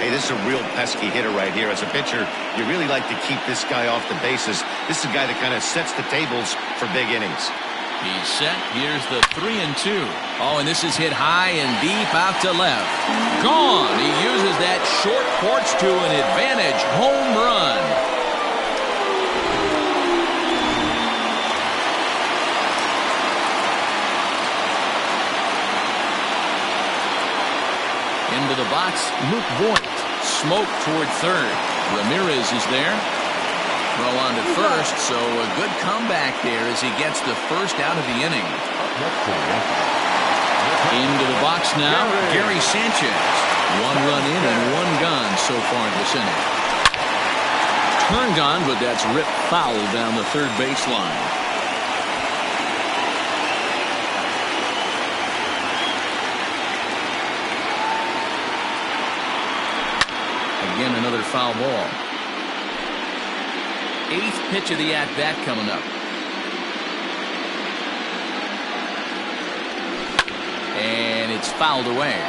Hey, this is a real pesky hitter right here. As a pitcher, you really like to keep this guy off the bases. This is a guy that kind of sets the tables for big innings. He's set. Here's the 3-2. Oh, and this is hit high and deep out to left. Gone. He uses that short porch to an advantage home run. Into the box, Luke Voigt. Smoke toward third. Ramirez is there. Throw on to first, so a good comeback there as he gets the first out of the inning. Into the box now, Gary Sanchez. 1 run in and 1 gone so far this inning. Turned on, but that's ripped foul down the third baseline. Again, another foul ball. 8th pitch of the at-bat coming up. And it's fouled away.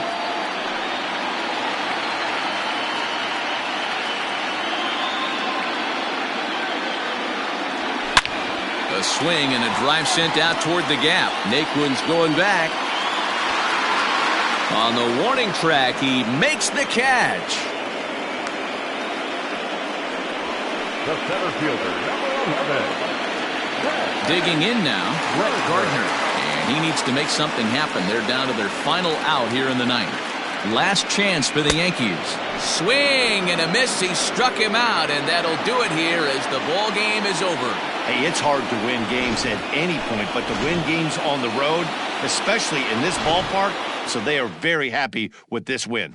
A swing and a drive sent out toward the gap. Naquin's going back. On the warning track, he makes the catch. The center fielder, number 11. Digging in now, Brett Gardner. And he needs to make something happen. They're down to their final out here in the 9th. Last chance for the Yankees. Swing and a miss. He struck him out, and that'll do it here as the ball game is over. Hey, it's hard to win games at any point, but to win games on the road, especially in this ballpark, so they are very happy with this win.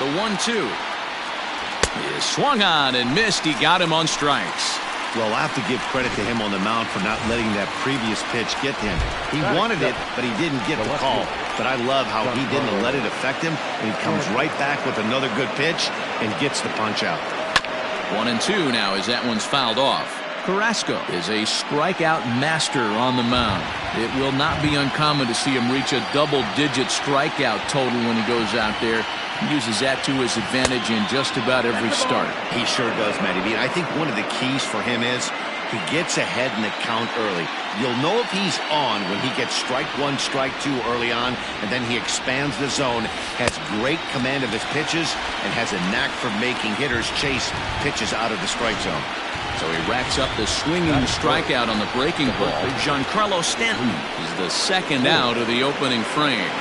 The 1-2 is swung on and missed. He got him on strikes. Well, I have to give credit to him on the mound for not letting that previous pitch get to him. He wanted it, but he didn't get the call. But I love how he didn't let it affect him, and he comes right back with another good pitch and gets the punch out. 1-2 now as that one's fouled off. Carrasco is a strikeout master on the mound. It will not be uncommon to see him reach a double-digit strikeout total when he goes out there. He uses that to his advantage in just about every start. He sure does, Matty B. I think one of the keys for him is he gets ahead in the count early. You'll know if he's on when he gets strike 1, strike 2 early on, and then he expands the zone, has great command of his pitches, and has a knack for making hitters chase pitches out of the strike zone. So he racks up the swinging strikeout on the breaking ball. Giancarlo Stanton is the second out of the opening frame.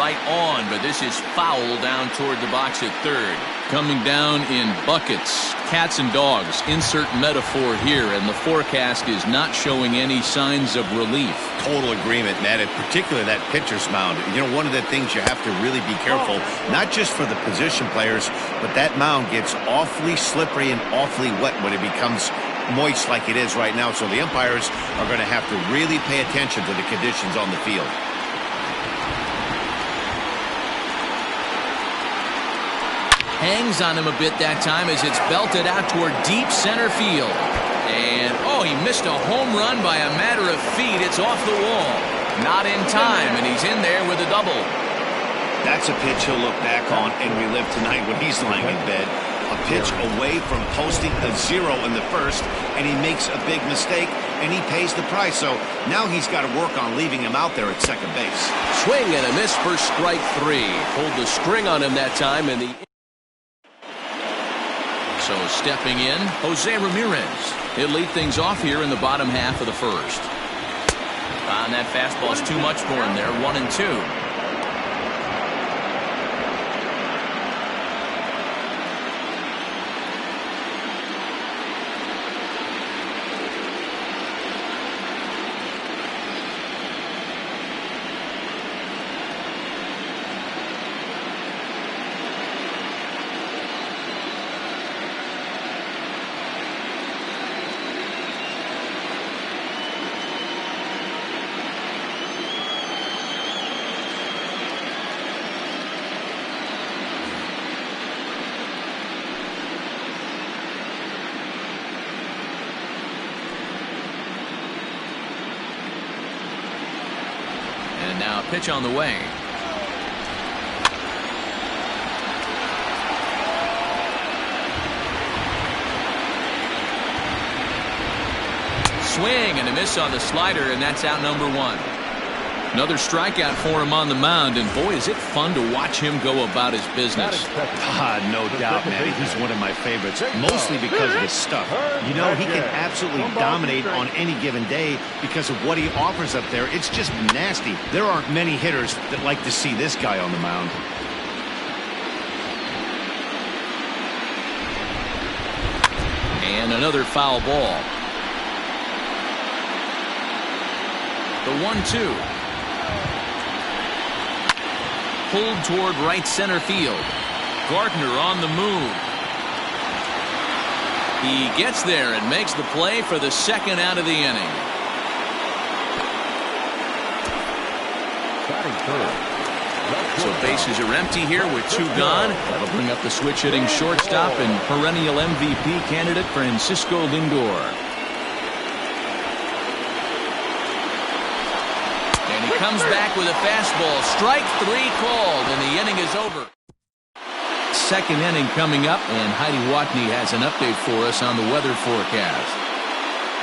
light on, but this is foul down toward the box at third. Coming down in buckets, cats and dogs, insert metaphor here, and the forecast is not showing any signs of relief. Total agreement, Matt, and particularly that pitcher's mound. You know, one of the things you have to really be careful, not just for the position players, but that mound gets awfully slippery and awfully wet when it becomes moist like it is right now. So the umpires are going to have to really pay attention to the conditions on the field. Hangs on him a bit that time as it's belted out toward deep center field. And, oh, he missed a home run by a matter of feet. It's off the wall. Not in time, and he's in there with a double. That's a pitch he'll look back on and relive tonight when he's lying in bed. A pitch away from posting a 0 in the first, and he makes a big mistake, and he pays the price. So now he's got to work on leaving him out there at second base. Swing and a miss for strike 3. Pulled the string on him that time, and the... So stepping in, Jose Ramirez. He'll lead things off here in the bottom half of the first. And that fastball's too much for him there, 1-2. And now a pitch on the way. Swing and a miss on the slider, and that's out number 1. Another strikeout for him on the mound, and boy, is it fun to watch him go about his business. No doubt, man. He's one of my favorites, mostly because of his stuff. You know, he can absolutely dominate on any given day because of what he offers up there. It's just nasty. There aren't many hitters that like to see this guy on the mound. And another foul ball. The 1-2. Pulled toward right center field. Gardner on the move. He gets there and makes the play for the second out of the inning. So bases are empty here with 2 gone. That'll bring up the switch hitting shortstop and perennial MVP candidate Francisco Lindor. Comes back with a fastball. Strike 3 called, and the inning is over. Second inning coming up, and Heidi Watney has an update for us on the weather forecast.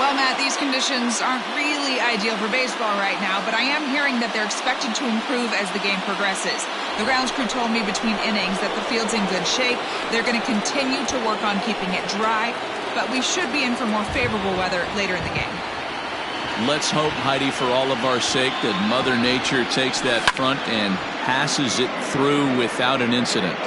Well, Matt, these conditions aren't really ideal for baseball right now, but I am hearing that they're expected to improve as the game progresses. The grounds crew told me between innings that the field's in good shape. They're going to continue to work on keeping it dry, but we should be in for more favorable weather later in the game. Let's hope, Heidi, for all of our sake, that Mother Nature takes that front and passes it through without an incident.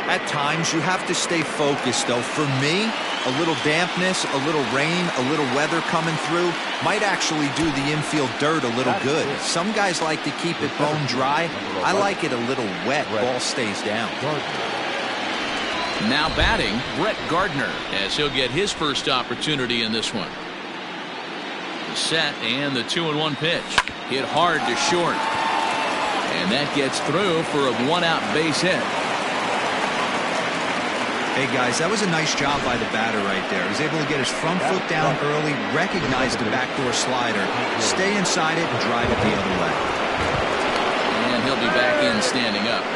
At times, you have to stay focused, though. For me, a little dampness, a little rain, a little weather coming through might actually do the infield dirt a little good. Some guys like to keep it bone dry. I like it a little wet. Ball stays down. Now batting, Brett Gardner, as he'll get his first opportunity in this one. Set and the 2-1 pitch. Hit hard to short. And that gets through for a 1-out base hit. Hey guys, that was a nice job by the batter right there. He was able to get his front foot down early, recognize the backdoor slider, stay inside it, and drive it the other way. And he'll be back in standing up.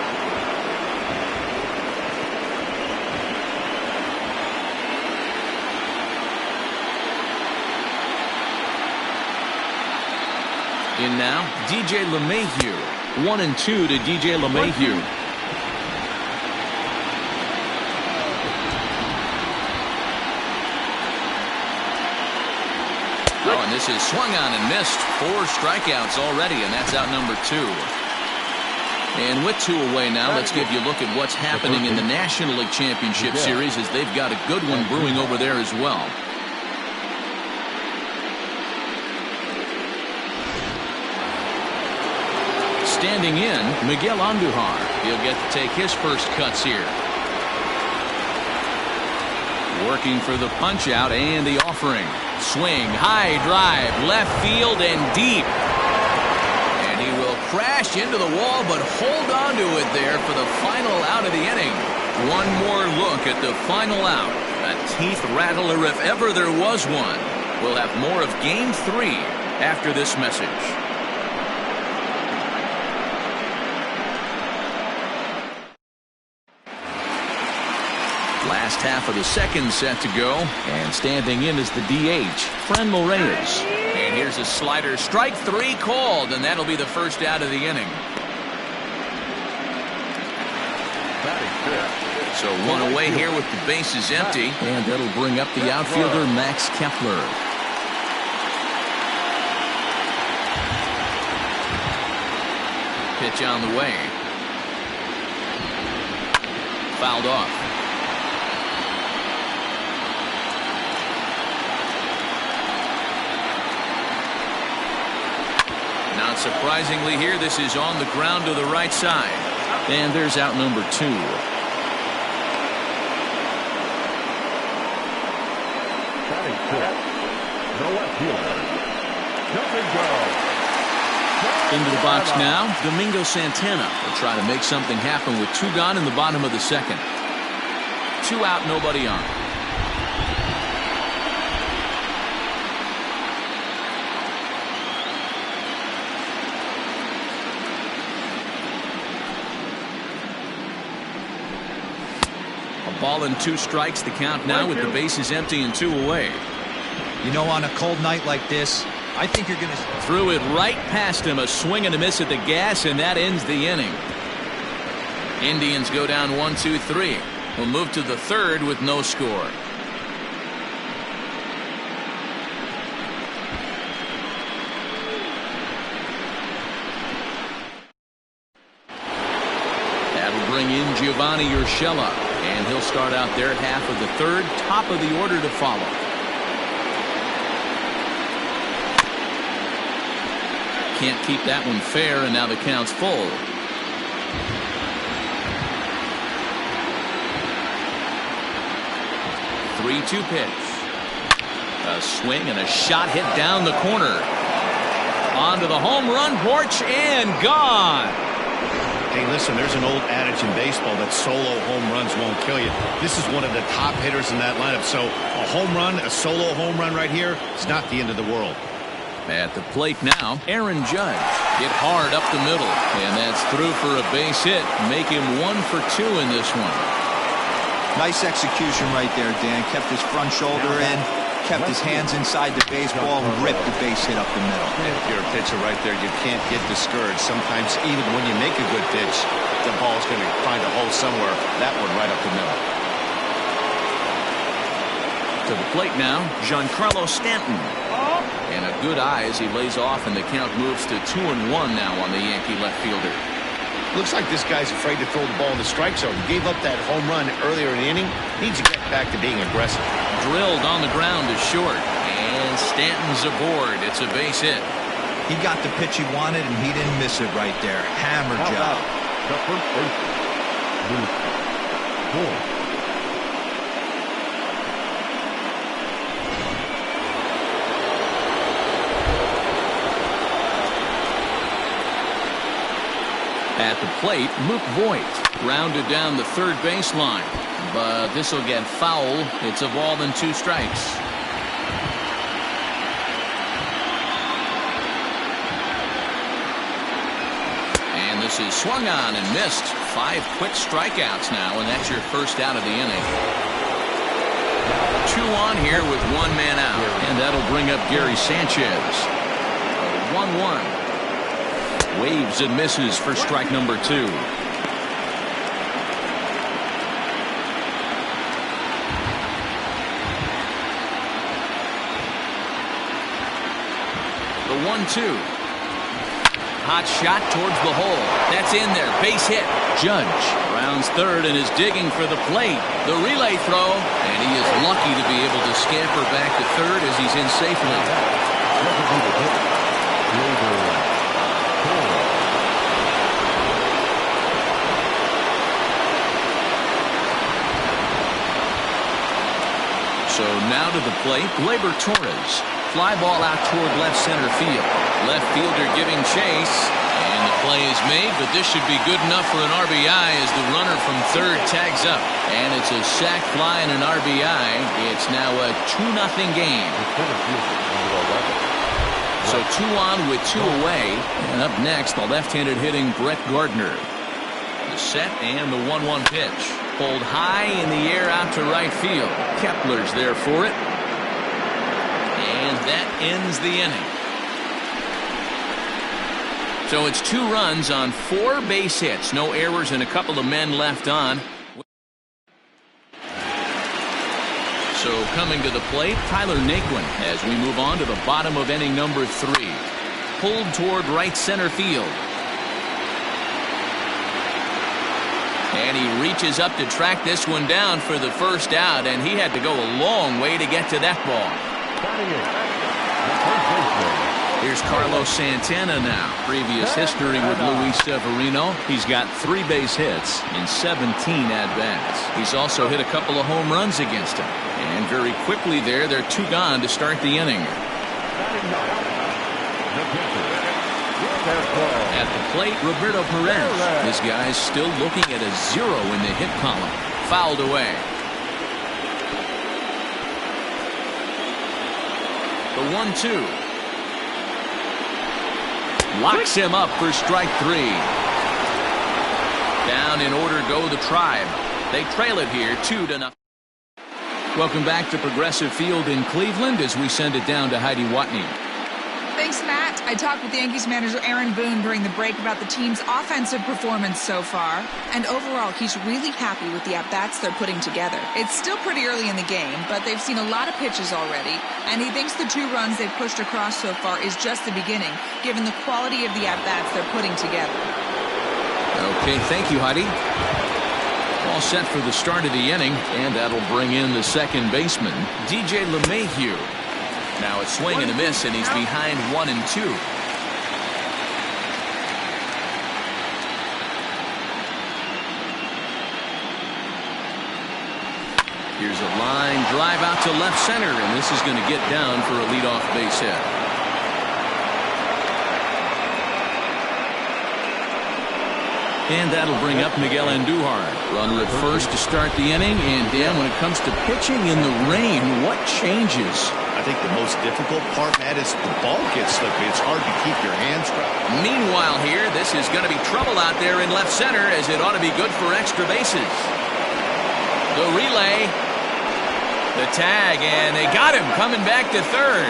In now, DJ LeMahieu. 1-2 to DJ LeMahieu. Oh, and this is swung on and missed. 4 strikeouts already, and that's out number 2. And with 2 away now, let's give you a look at what's happening in the National League Championship Series, as they've got a good one brewing over there as well. Standing in, Miguel Andujar. He'll get to take his first cuts here. Working for the punch out and the offering. Swing, high drive, left field and deep. And he will crash into the wall, but hold on to it there for the final out of the inning. One more look at the final out. A teeth rattler if ever there was one. We'll have more of Game 3 after this message. Last half of the second set to go, and standing in is the DH, Franmil Reyes. And here's a slider, strike 3 called, and that'll be the first out of the inning. So 1 away here with the bases empty, and that'll bring up the outfielder Max Kepler. Pitch on the way. Fouled off. Not surprisingly here, this is on the ground to the right side. And there's out number 2. Into the box now, Domingo Santana will try to make something happen with 2 gone in the bottom of the second. 2 out, nobody on. Ball and 2 strikes, the count now with the bases empty and 2 away. You know, on a cold night like this, I think you're going to... Threw it right past him, a swing and a miss at the gas, and that ends the inning. Indians go down 1-2-3. We'll move to the 3rd with no score. That'll bring in Giovanni Urshela. And he'll start out there at half of the 3rd, top of the order to follow. Can't keep that one fair, and now the count's full. Three-two pitch. A swing and a shot hit down the corner. Onto the home run porch and gone. Hey, listen, there's an old adage in baseball that solo home runs won't kill you. This is one of the top hitters in that lineup. So a home run, a solo home run right here, it's not the end of the world. At the plate now, Aaron Judge hit hard up the middle. And that's through for a base hit. Make him 1 for 2 in this one. Nice execution right there, Dan. Kept his front shoulder in. Kept his hands inside the baseball and ripped the base hit up the middle. If you're a pitcher right there, you can't get discouraged. Sometimes even when you make a good pitch, the ball's going to find a hole somewhere. That one right up the middle. To the plate now, Giancarlo Stanton. And a good eye as he lays off, and the count moves to 2-1 now on the Yankee left fielder. Looks like this guy's afraid to throw the ball in the strike zone. Gave up that home run earlier in the inning. Needs to get back to being aggressive. Drilled on the ground is short. And Stanton's aboard. It's a base hit. He got the pitch he wanted, and he didn't miss it right there. Hammer job. The first baseman, Luke. At the plate, Luke Voigt grounded down the 3rd baseline. But this will get foul. It's a ball and 2 strikes. And this is swung on and missed. 5 quick strikeouts now, and that's your first out of the inning. 2 on here with 1 man out. And that'll bring up Gary Sanchez. 1-1. Waves and misses for strike number 2. The 1-2. Hot shot towards the hole. That's in there. Base hit. Judge rounds third and is digging for the plate. The relay throw, and he is lucky to be able to scamper back to third as he's in safely. So now to the plate, Gleyber Torres. Fly ball out toward left center field. Left fielder giving chase. And the play is made, but this should be good enough for an RBI as the runner from third tags up. And it's a sac fly and an RBI. It's now a 2-0 game. So 2 on with 2 away. And up next, the left-handed hitting Brett Gardner. The set and the 1-1 pitch. Pulled high in the air out to right field. Kepler's there for it. And that ends the inning. So it's 2 runs on 4 base hits. No errors and a couple of men left on. So coming to the plate, Tyler Naquin as we move on to the bottom of inning number 3. Pulled toward right center field. And he reaches up to track this one down for the first out, and he had to go a long way to get to that ball. Here's Carlos Santana now. Previous history with Luis Severino. He's got 3 base hits in 17 at-bats. He's also hit a couple of home runs against him. And very quickly there, they're 2 gone to start the inning. At the plate, Roberto Perez. This guy's still looking at a 0 in the hit column. Fouled away. The 1-2. Locks him up for strike 3. Down in order go the Tribe. They trail it here 2-0. Welcome back to Progressive Field in Cleveland as we send it down to Heidi Watney. Thanks, Matt. I talked with Yankees manager Aaron Boone during the break about the team's offensive performance so far. And overall, he's really happy with the at-bats they're putting together. It's still pretty early in the game, but they've seen a lot of pitches already. And he thinks the 2 runs they've pushed across so far is just the beginning, given the quality of the at-bats they're putting together. Okay, thank you, Heidi. All set for the start of the inning, and that'll bring in the second baseman, DJ LeMahieu. Now it's swing and a miss, and he's behind 1 and 2. Here's a line drive out to left center, and this is going to get down for a leadoff base hit. And that'll bring up Miguel Andujar. Runner at first to start the inning, and Dan, when it comes to pitching in the rain, what changes? I think the most difficult part, Matt, is the ball gets slippery. It's hard to keep your hands dry. Meanwhile here, this is going to be trouble out there in left center, as it ought to be good for extra bases. The relay, the tag, and they got him coming back to third.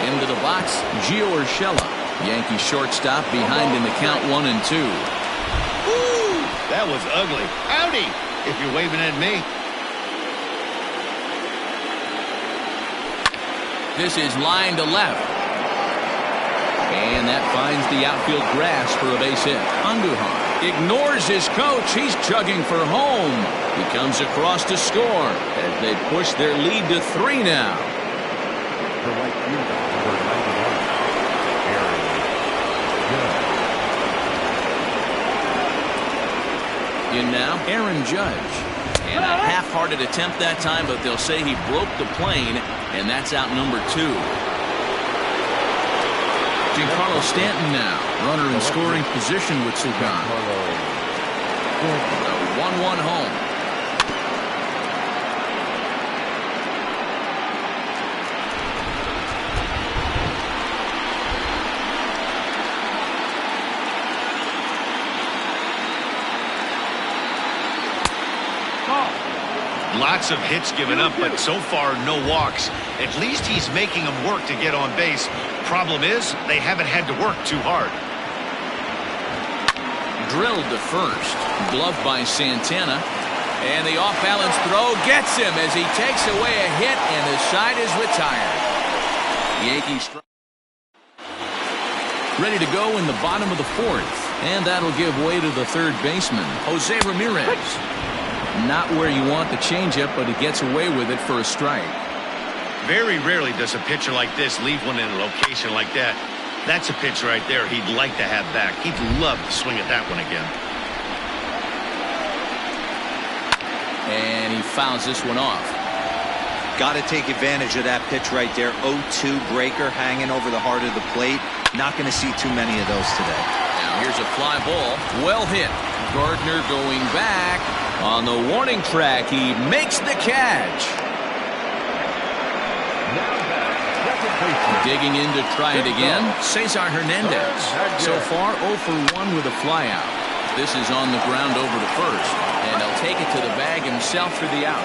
Into the box, Gio Urshela. Yankee shortstop behind in the count 1 and 2. Woo! That was ugly. Howdy, if you're waving at me. This is line to left. And that finds the outfield grass for a base hit. Andujar ignores his coach. He's chugging for home. He comes across to score as they push their lead to 3 now. For right fielder, number 91, Aaron Judge. In now, Aaron Judge. And a half-hearted attempt that time, but they'll say he broke the plane, and that's out number 2. Giancarlo Stanton now, runner in scoring position with Sugan. A 1-1 home. Lots of hits given up, but so far no walks. At least he's making them work to get on base. Problem is, they haven't had to work too hard. Drilled to first. Gloved by Santana. And the off-balance throw gets him as he takes away a hit, and the side is retired. Yankees ready to go in the bottom of the fourth. And that'll give way to the third baseman, Jose Ramirez. Not where you want the changeup, but he gets away with it for a strike. Very rarely does a pitcher like this leave one in a location like that. That's a pitch right there he'd like to have back. He'd love to swing at that one again. And he fouls this one off. Got to take advantage of that pitch right there. 0-2 breaker hanging over the heart of the plate. Not going to see too many of those today. Now here's a fly ball. Well hit. Gardner going back. On the warning track, he makes the catch. Digging in to try it again, Cesar Hernandez. So far, 0 for 1 with a flyout. This is on the ground over to first, and he'll take it to the bag himself for the out.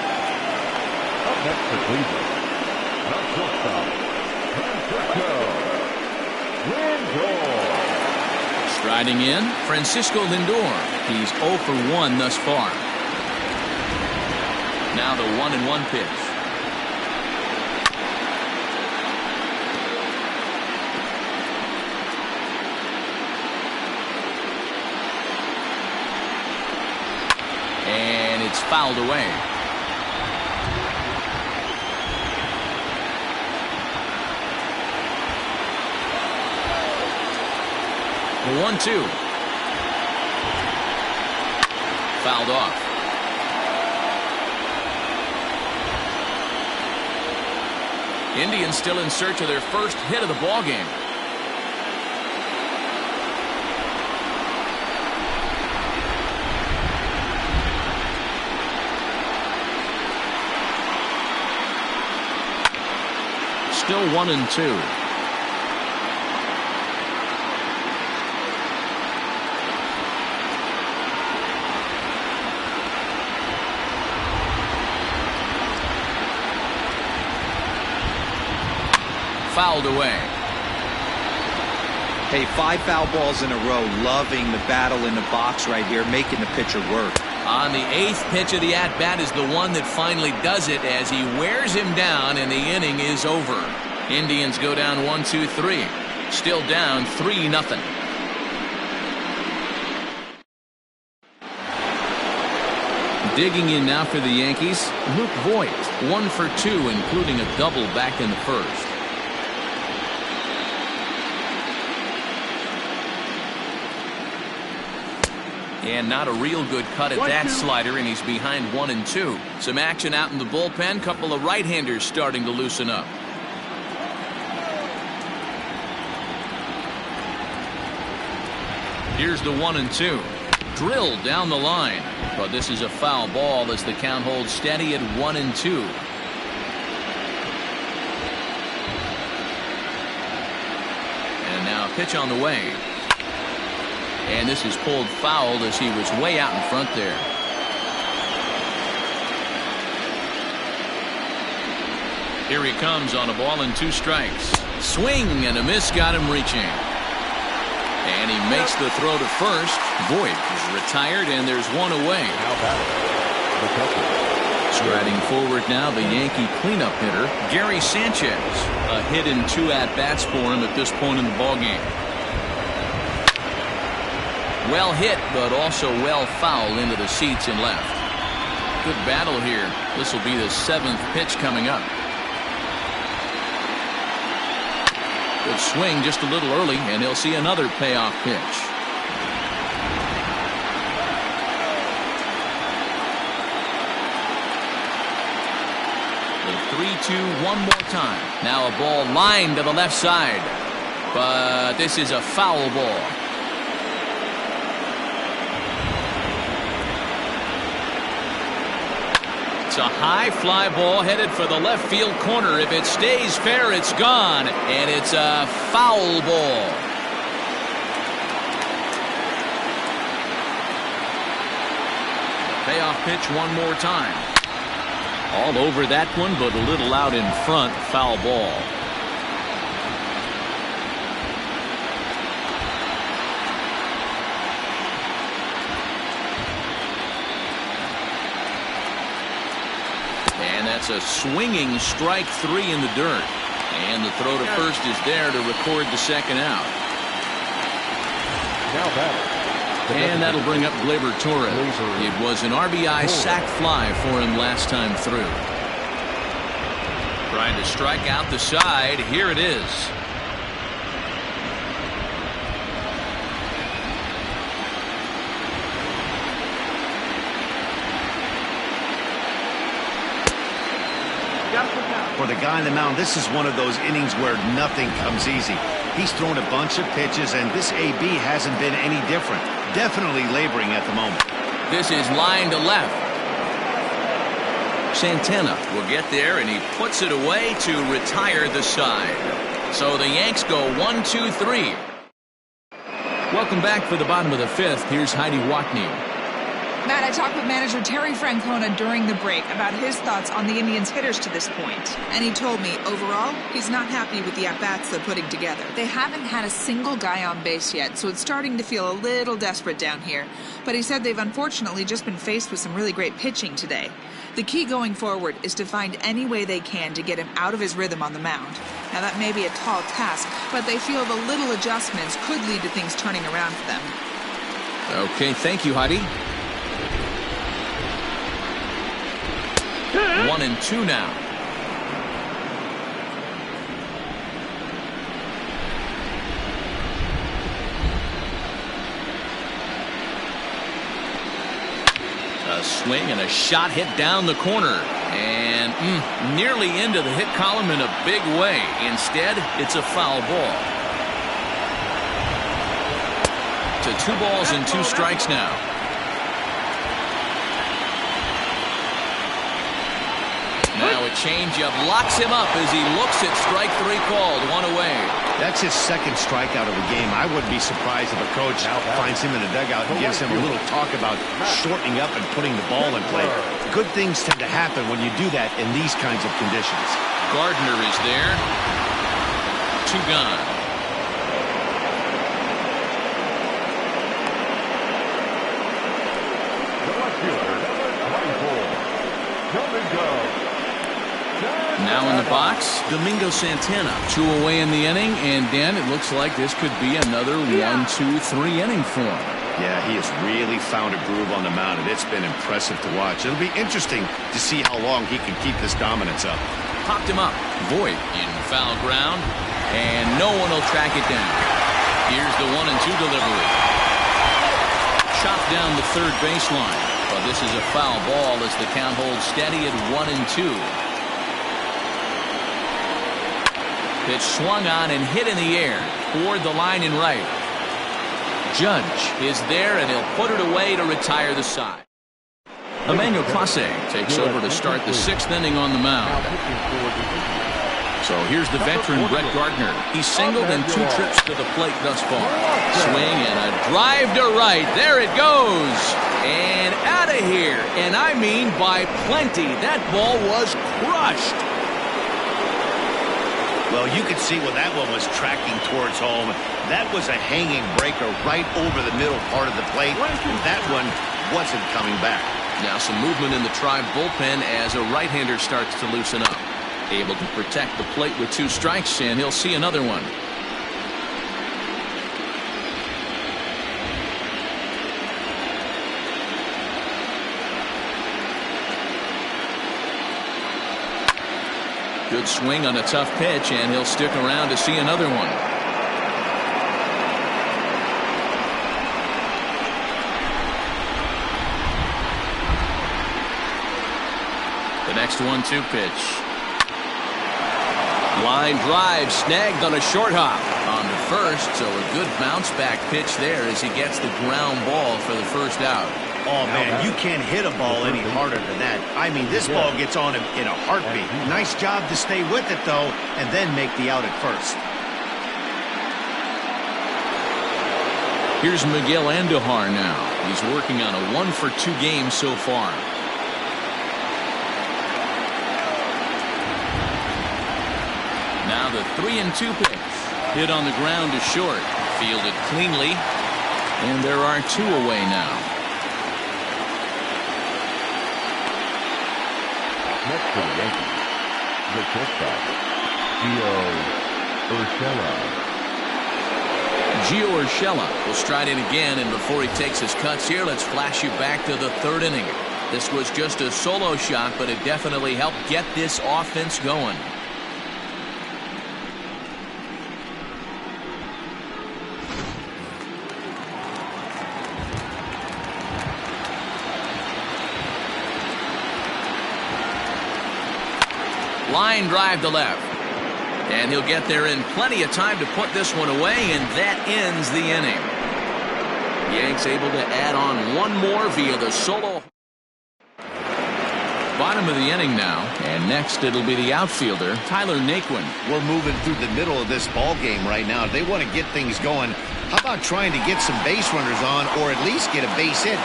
Up next for Cleveland, the shortstop, Francisco Lindor. Striding in, Francisco Lindor. He's 0 for 1 thus far. Now the 1-1 pitch. And it's fouled away. The 1-2. Fouled off. Indians still in search of their first hit of the ball game. Still 1-2. Fouled away. Hey, 5 foul balls in a row. Loving the battle in the box right here, making the pitcher work. On the 8th pitch of the at-bat is the one that finally does it as he wears him down, and the inning is over. Indians go down 1-2-3. Still down 3-0. Digging in now for the Yankees, Luke Voit, 1 for 2, including a double back in the first. And not a real good cut at that slider, and he's behind 1-2. Some action out in the bullpen. Couple of right-handers starting to loosen up. Here's the 1-2. Drilled down the line. But this is a foul ball as the count holds steady at 1-2. And now a pitch on the way. And this is pulled foul as he was way out in front there. Here he comes on a ball and 2 strikes. Swing and a miss got him reaching. And he makes the throw to first. Voit is retired, and there's 1 away. Striding forward now, the Yankee cleanup hitter, Gary Sanchez. A hit in 2 at-bats for him at this point in the ballgame. Well hit, but also well fouled into the seats and left. Good battle here. This will be the 7th pitch coming up. Good swing just a little early, and he'll see another payoff pitch. The 3-2 one more time. Now a ball lined to the left side. But this is a foul ball. It's a high fly ball headed for the left field corner. If it stays fair, it's gone, and it's a foul ball. Payoff pitch one more time. All over that one, but a little out in front. Foul ball. That's a swinging strike 3 in the dirt. And the throw to first is there to record the second out. Now batter. And that'll bring up Gleyber Torres. It was an RBI sac fly for him last time through. Trying to strike out the side. Here it is. For the guy on the mound, this is one of those innings where nothing comes easy. He's thrown a bunch of pitches, and this AB hasn't been any different. Definitely laboring at the moment. This is line to left. Santana will get there, and he puts it away to retire the side. So the Yanks go 1-2-3. Welcome back for the bottom of the fifth. Here's Heidi Watney. Matt, I talked with manager Terry Francona during the break about his thoughts on the Indians' hitters to this point. And he told me, overall, he's not happy with the at-bats they're putting together. They haven't had a single guy on base yet, so it's starting to feel a little desperate down here. But he said they've unfortunately just been faced with some really great pitching today. The key going forward is to find any way they can to get him out of his rhythm on the mound. Now, that may be a tall task, but they feel the little adjustments could lead to things turning around for them. Okay, thank you, Heidi. 1-2 now. A swing and a shot hit down the corner. And nearly into the hit column in a big way. Instead, it's a foul ball. To 2 balls and 2 strikes now. Now a changeup locks him up as he looks at strike 3 called. 1 away. That's his second strikeout of the game. I wouldn't be surprised if a coach finds him in the dugout and gives him a little talk about shortening up and putting the ball in play. Good things tend to happen when you do that in these kinds of conditions. Gardner is there. 2 gone. Now in the box, Domingo Santana. 2 away in the inning, and Dan, it looks like this could be another 1-2-3 inning for him. Yeah, he has really found a groove on the mound, and it's been impressive to watch. It'll be interesting to see how long he can keep this dominance up. Popped him up. Voit in foul ground, and no one will track it down. Here's the 1-2 delivery. Chopped down the third baseline, but this is a foul ball as the count holds steady at 1-2. Pitch swung on and hit in the air toward the line in right. Judge is there, and he'll put it away to retire the side. Emmanuel Clase takes over to start the 6th inning on the mound. So here's the veteran Brett Gardner. He's singled in 2 trips to the plate thus far. Swing and a drive to right. There it goes. And out of here. And I mean by plenty. That ball was crushed. Well, you could see when that one was tracking towards home. That was a hanging breaker right over the middle part of the plate. And that one wasn't coming back. Now some movement in the Tribe bullpen as a right-hander starts to loosen up. Able to protect the plate with 2 strikes, and he'll see another one. Good swing on a tough pitch, and he'll stick around to see another one. The next 1-2 pitch. Line drive snagged on a short hop on the first, so a good bounce back pitch there as he gets the ground ball for the first out. Oh, man, you can't hit a ball any harder than that. I mean, this ball gets on him in a heartbeat. Nice job to stay with it, though, and then make the out at first. Here's Miguel Andujar now. He's working on a 1-for-2 game so far. Now the 3-2 pitch. Hit on the ground to short. Fielded cleanly. And there are 2 away now. Next for the Yankees, the shortstop, Gio Urshela will stride in again, and before he takes his cuts here, let's flash you back to the third inning. This was just a solo shot, but it definitely helped get this offense going. Line drive to left. And he'll get there in plenty of time to put this one away, and that ends the inning. Yanks able to add on one more via the solo. Bottom of the inning now, and next it'll be the outfielder, Tyler Naquin. We're moving through the middle of this ball game right now. They want to get things going. How about trying to get some base runners on, or at least get a base hit?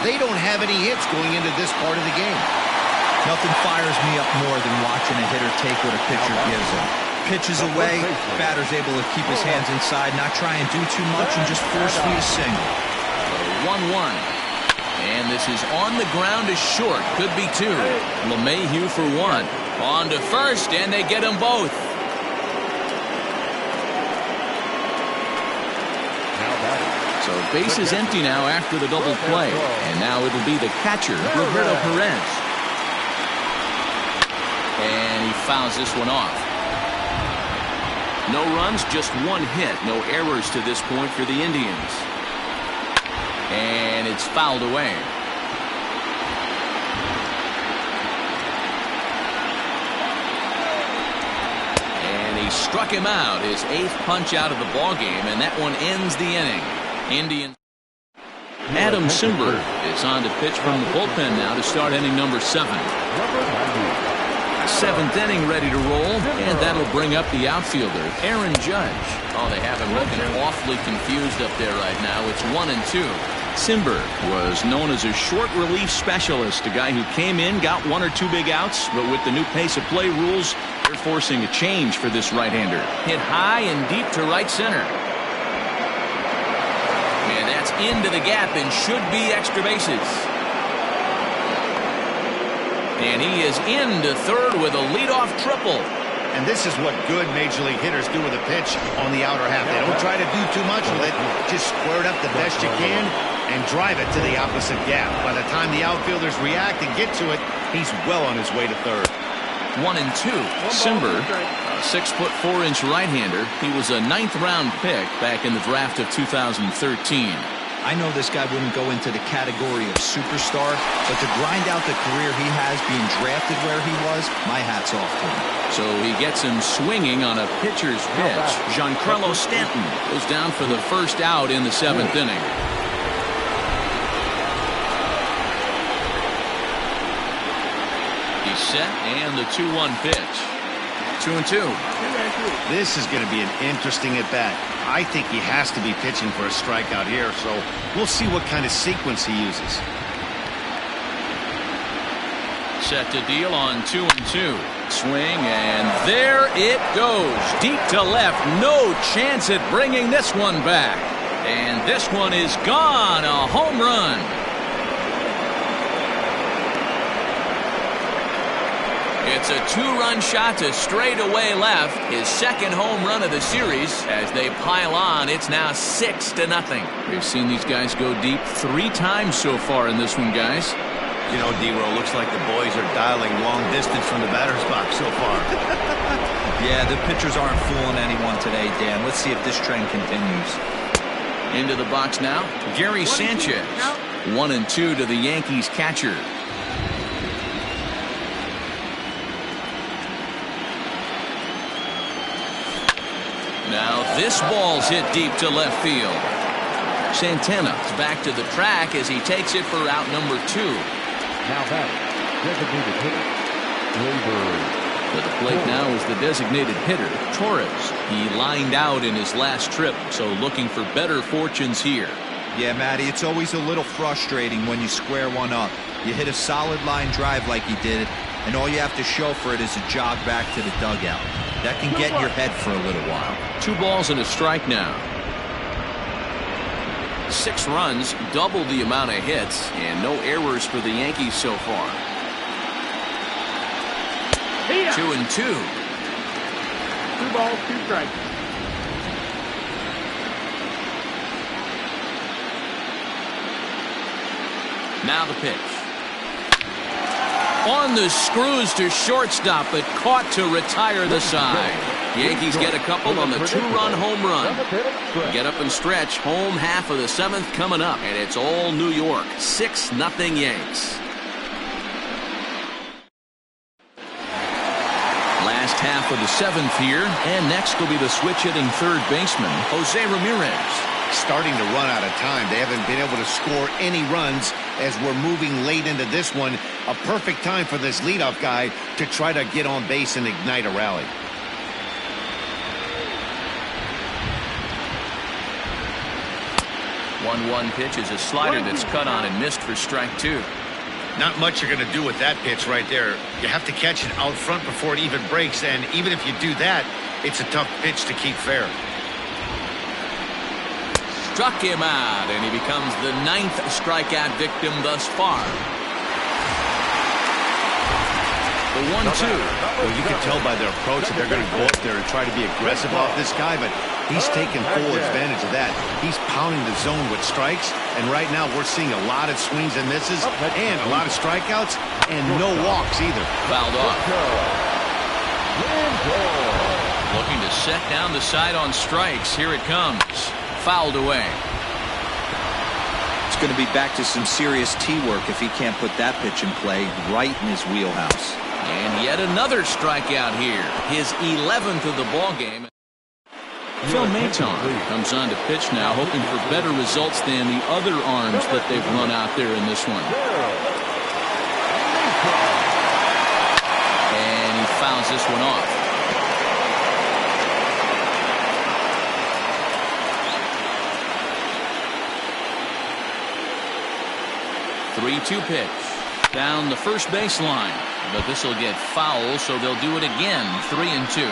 They don't have any hits going into this part of the game. Nothing fires me up more than watching a hitter take what a pitcher gives him. Pitches away, batter's able to keep his hands inside, not try and do too much, and just force me a single. 1-1. And this is on the ground is short. Could be two. LeMahieu for one. On to first, and they get them both. So base is empty now after the double play. And now it'll be the catcher, Roberto Perez. And he fouls this one off. No runs, just one hit. No errors to this point for the Indians. And it's fouled away. And he struck him out, his 8th punch out of the ball game, and that one ends the inning. Indians. Adam Simber is on to pitch from the bullpen now to start inning number 7. 7th inning ready to roll, and that'll bring up the outfielder, Aaron Judge. Oh, they have him looking awfully confused up there right now. It's 1-2. Simber was known as a short relief specialist, a guy who came in, got 1 or 2 big outs, but with the new pace of play rules, they're forcing a change for this right-hander. Hit high and deep to right center. And that's into the gap and should be extra bases. And he is into third with a leadoff triple. And this is what good Major League hitters do with a pitch on the outer half. They don't try to do too much with it. Just square it up the best you can and drive it to the opposite gap. By the time the outfielders react and get to it, he's well on his way to third. 1-2. Simber, a 6'4" right-hander. He was a 9th-round pick back in the draft of 2013. I know this guy wouldn't go into the category of superstar, but to grind out the career he has being drafted where he was, my hat's off to him. So he gets him swinging on a pitcher's pitch. Giancarlo Stanton goes down for the first out in the 7th inning. He's set, and the 2-1 pitch. 2-2. This is going to be an interesting at-bat. I think he has to be pitching for a strikeout here, so we'll see what kind of sequence he uses. Set to deal on 2-2. Swing, and there it goes. Deep to left. No chance at bringing this one back. And this one is gone. A home run. It's a 2-run shot to straightaway left. His 2nd home run of the series. As they pile on, it's now 6-0. We've seen these guys go deep 3 times so far in this one, guys. You know, D-Roll, looks like the boys are dialing long distance from the batter's box so far. Yeah, the pitchers aren't fooling anyone today, Dan. Let's see if this trend continues. Into the box now, Gary Sanchez. 1-2 to the Yankees catcher. Now this ball's hit deep to left field. Santana's back to the track as he takes it for out number 2. Now batting, designated hitter, To the plate now is the designated hitter, Torres. He lined out in his last trip, so looking for better fortunes here. Yeah, Matty, it's always a little frustrating when you square one up. You hit a solid line drive like he did, and all you have to show for it is a jog back to the dugout. That can get in your head for a little while. 2 balls and a strike now. 6 runs, double the amount of hits, and no errors for the Yankees so far. 2-2. 2 balls, 2 strikes. Now the pitch. On the screws to shortstop, but caught to retire the side. Yankees get a couple on the 2-run home run. Get up and stretch. Home half of the 7th coming up, and it's all New York. 6-0 Yanks. Last half of the 7th here, and next will be the switch-hitting third baseman, Jose Ramirez. Starting to run out of time. They haven't been able to score any runs as we're moving late into this one. A perfect time for this leadoff guy to try to get on base and ignite a rally. One pitch is a slider that's cut on and missed for strike 2. Not much you're going to do with that pitch right there. You have to catch it out front before it even breaks, and even if you do that, it's a tough pitch to keep fair. Struck him out, and he becomes the 9th strikeout victim thus far. The 1-2. Well, you can tell by their approach that they're going to go up there and try to be aggressive off this guy, but he's taking full advantage of that. He's pounding the zone with strikes, and right now we're seeing a lot of swings and misses and a lot of strikeouts and no walks either. Fouled off. Looking to set down the side on strikes. Here it comes. Fouled away. It's going to be back to some serious tee work if he can't put that pitch in play right in his wheelhouse. And yet another strikeout here. His 11th of the ball game. Phil Maton comes on to pitch now, hoping for better results than the other arms that they've run out there in this one. And he fouls this one off. Three-two pitch down the first baseline, but this will get foul, so they'll do it again. 3-2.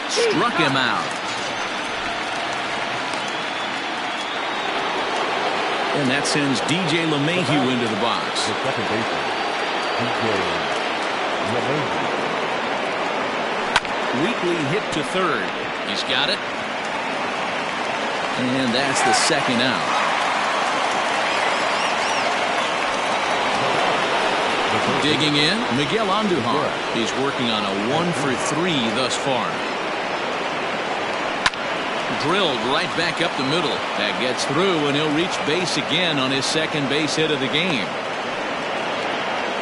Struck him out. And that sends DJ LeMahieu into the box. The second baseman, DJ LeMahieu. Weekly hit to third. He's got it. And that's the second out. Digging in, Miguel Andujar. He's working on a 1-for-3 thus far. Drilled right back up the middle. That gets through, and he'll reach base again on his second base hit of the game.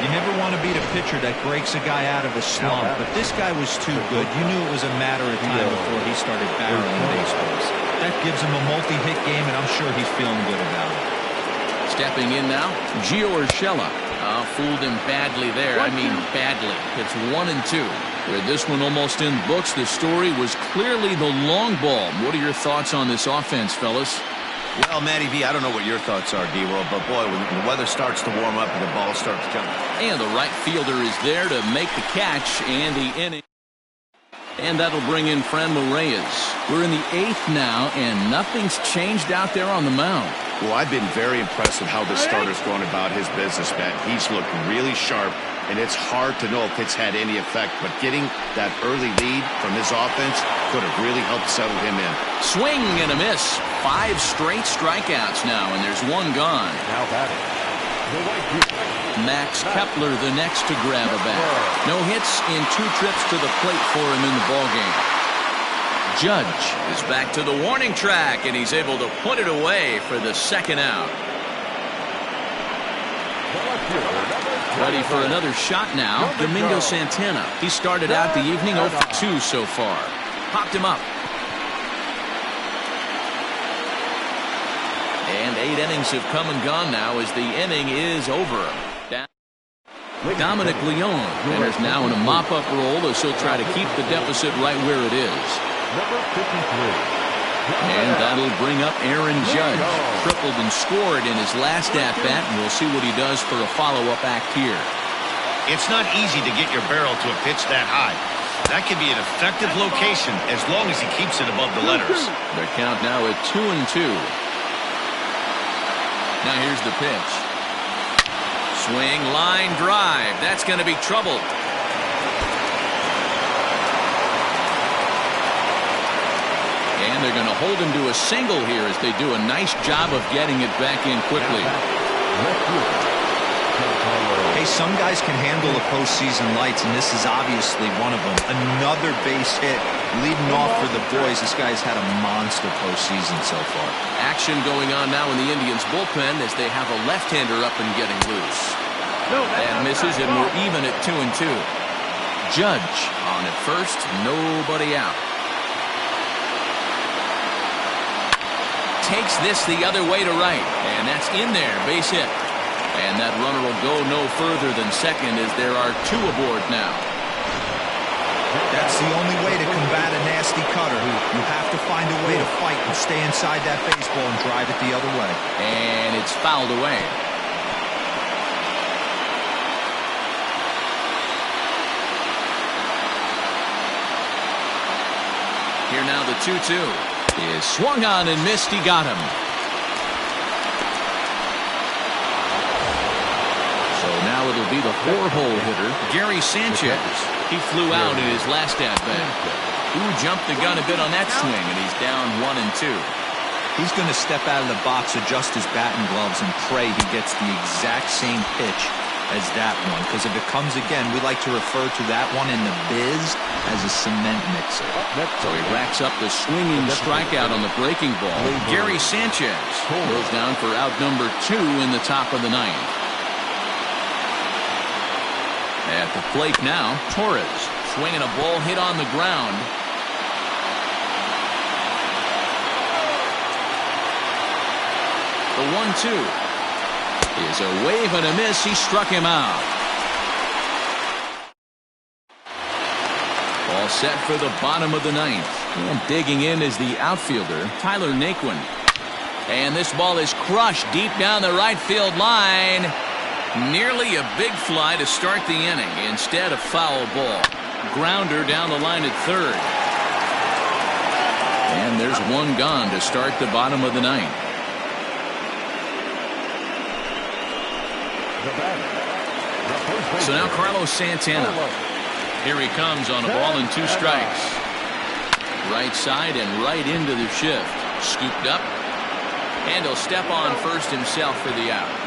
You never want to beat a pitcher that breaks a guy out of a slump, but this guy was too good. You knew it was a matter of time before he started barreling baseballs. That gives him a multi-hit game, and I'm sure he's feeling good about it. Stepping in now, Gio Urshela. Fooled him badly there. I mean badly. It's 1-2. Where this one almost in books, the story was clearly the long ball. What are your thoughts on this offense, fellas? Well, Matty V, I don't know what your thoughts are, D-Roll, but boy, when the weather starts to warm up and the ball starts coming. And the right fielder is there to make the catch, and the inning. And that'll bring in Franmil Reyes. We're in the 8th now, and nothing's changed out there on the mound. Well, I've been very impressed with how the starter's going about his business, Matt. He's looked really sharp, and it's hard to know if it's had any effect, but getting that early lead from his offense could have really helped settle him in. Swing and a miss. 5 straight strikeouts now, and there's one gone. Now batting, the right fielder, Max Kepler the next to grab a bat. No hits in 2 trips to the plate for him in the ballgame. Judge is back to the warning track, and he's able to put it away for the second out. Ready for another shot now, Domingo Santana. He started out the evening 0 for 2 so far. Popped him up. And 8 innings have come and gone now as the inning is over. Dominic Leone enters now in a mop-up role as he'll try to keep the deficit right where it is. number 53. And that'll bring up Aaron Judge. Tripled and scored in his last at-bat, and we'll see what he does for a follow-up act here. It's not easy to get your barrel to a pitch that high. That can be an effective location as long as he keeps it above the letters. The count now at 2-2. Now here's the pitch. Swing, line drive. That's going to be trouble. And they're going to hold him to a single here as they do a nice job of getting it back in quickly. Hey, some guys can handle the postseason lights, and this is obviously one of them. Another base hit leading off for the boys. This guy's had a monster postseason so far. Action going on now in the Indians bullpen as they have a left-hander up and getting loose. That misses, and we're even at 2-2. Judge on at first, nobody out. Takes this the other way to right, and that's in there, base hit. And that runner will go no further than second as there are two aboard now. That's the only way to combat a nasty cutter. You have to find a way to fight and stay inside that baseball and drive it the other way. And it's fouled away. Here now the 2-2 is swung on and missed. He got him. So now it'll be the 4-hole hitter, Gary Sanchez. He flew out in his last at-bat. Who jumped the gun a bit on that swing, and he's down 1-2. He's going to step out of the box, adjust his batting gloves, and pray he gets the exact same pitch as that one. Because if it comes again, we like to refer to that one in the biz as a cement mixer. So he racks up the swinging strikeout on the breaking ball. Gary Sanchez goes down for out number 2 in the top of the 9th. At the plate now, Torres swinging a ball hit on the ground. The 1-2 is a wave and a miss. He struck him out. All set for the bottom of the 9th. And digging in is the outfielder, Tyler Naquin. And this ball is crushed deep down the right field line. Nearly a big fly to start the inning. Instead, a foul ball. Grounder down the line at third. And there's one gone to start the bottom of the 9th. So now Carlos Santana. Here he comes on a ball and 2 strikes. Right side and right into the shift. Scooped up. And he'll step on first himself for the out.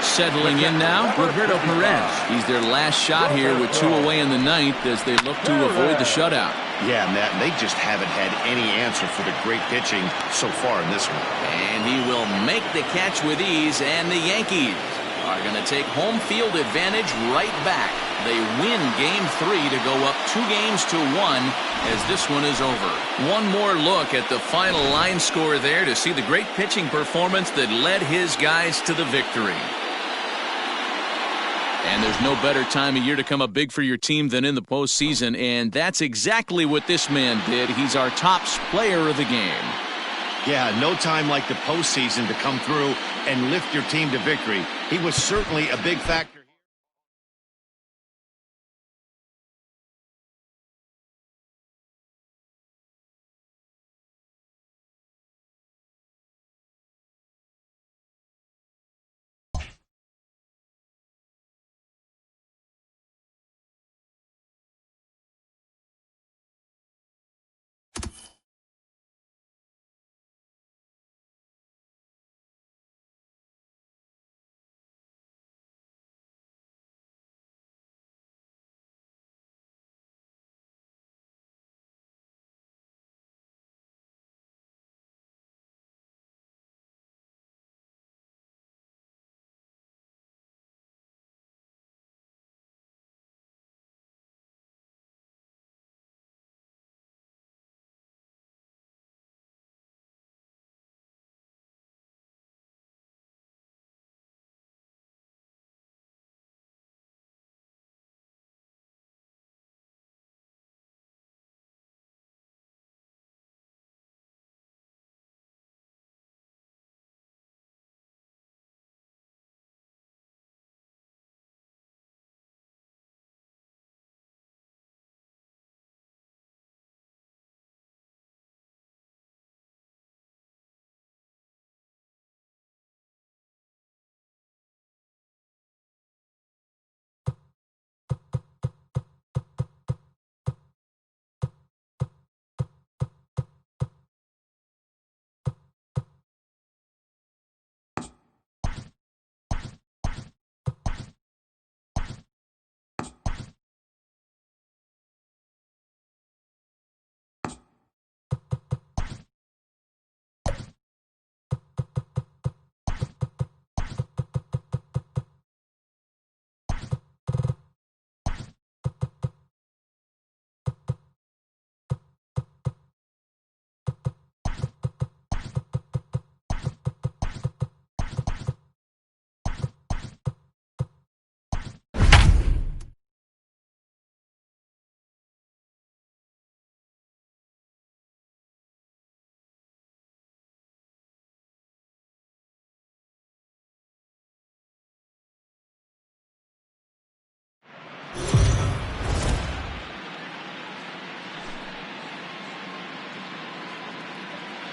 Settling in now, Roberto Perez. He's their last shot here with 2 away in the 9th as they look to avoid the shutout. Yeah, Matt, and they just haven't had any answer for the great pitching so far in this one. And he will make the catch with ease, and the Yankees are going to take home field advantage right back. They win Game 3 to go up 2-1 as this one is over. One more look at the final line score there to see the great pitching performance that led his guys to the victory. And there's no better time of year to come up big for your team than in the postseason, and that's exactly what this man did. He's our top player of the game. Yeah, no time like the postseason to come through and lift your team to victory. He was certainly a big factor.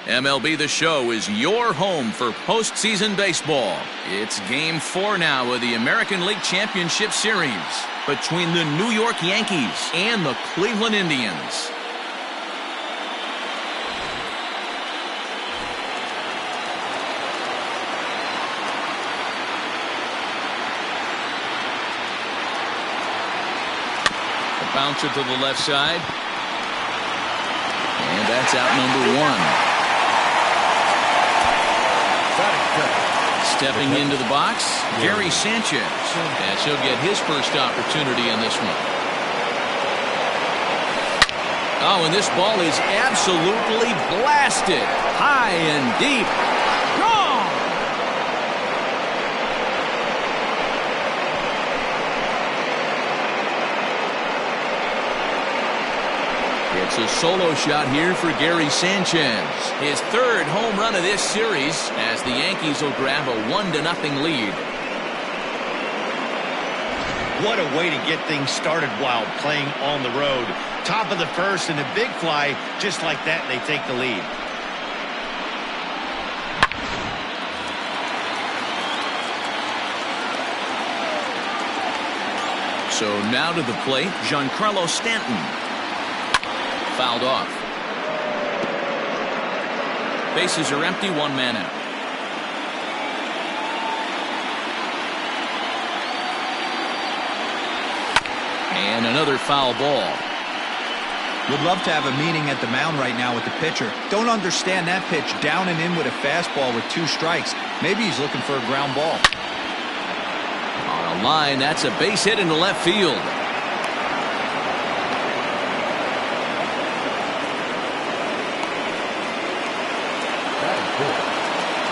MLB The Show is your home for postseason baseball. It's Game 4 now of the American League Championship Series between the New York Yankees and the Cleveland Indians. The bouncer to the left side. And that's out number 1. Stepping into the box, Gary Sanchez, as he'll get his first opportunity in this one. Oh, and this ball is absolutely blasted. High and deep. Gone! It's a solo shot here for Gary Sanchez. His third home run of this series as the Yankees will grab a 1-0 lead. What a way to get things started while playing on the road. Top of the first and a big fly. Just like that, they take the lead. So now to the plate, Giancarlo Stanton. Fouled off. Bases are empty, 1 man out. And another foul ball. Would love to have a meeting at the mound right now with the pitcher. Don't understand that pitch down and in with a fastball with 2 strikes. Maybe he's looking for a ground ball. On a line, that's a base hit into left field.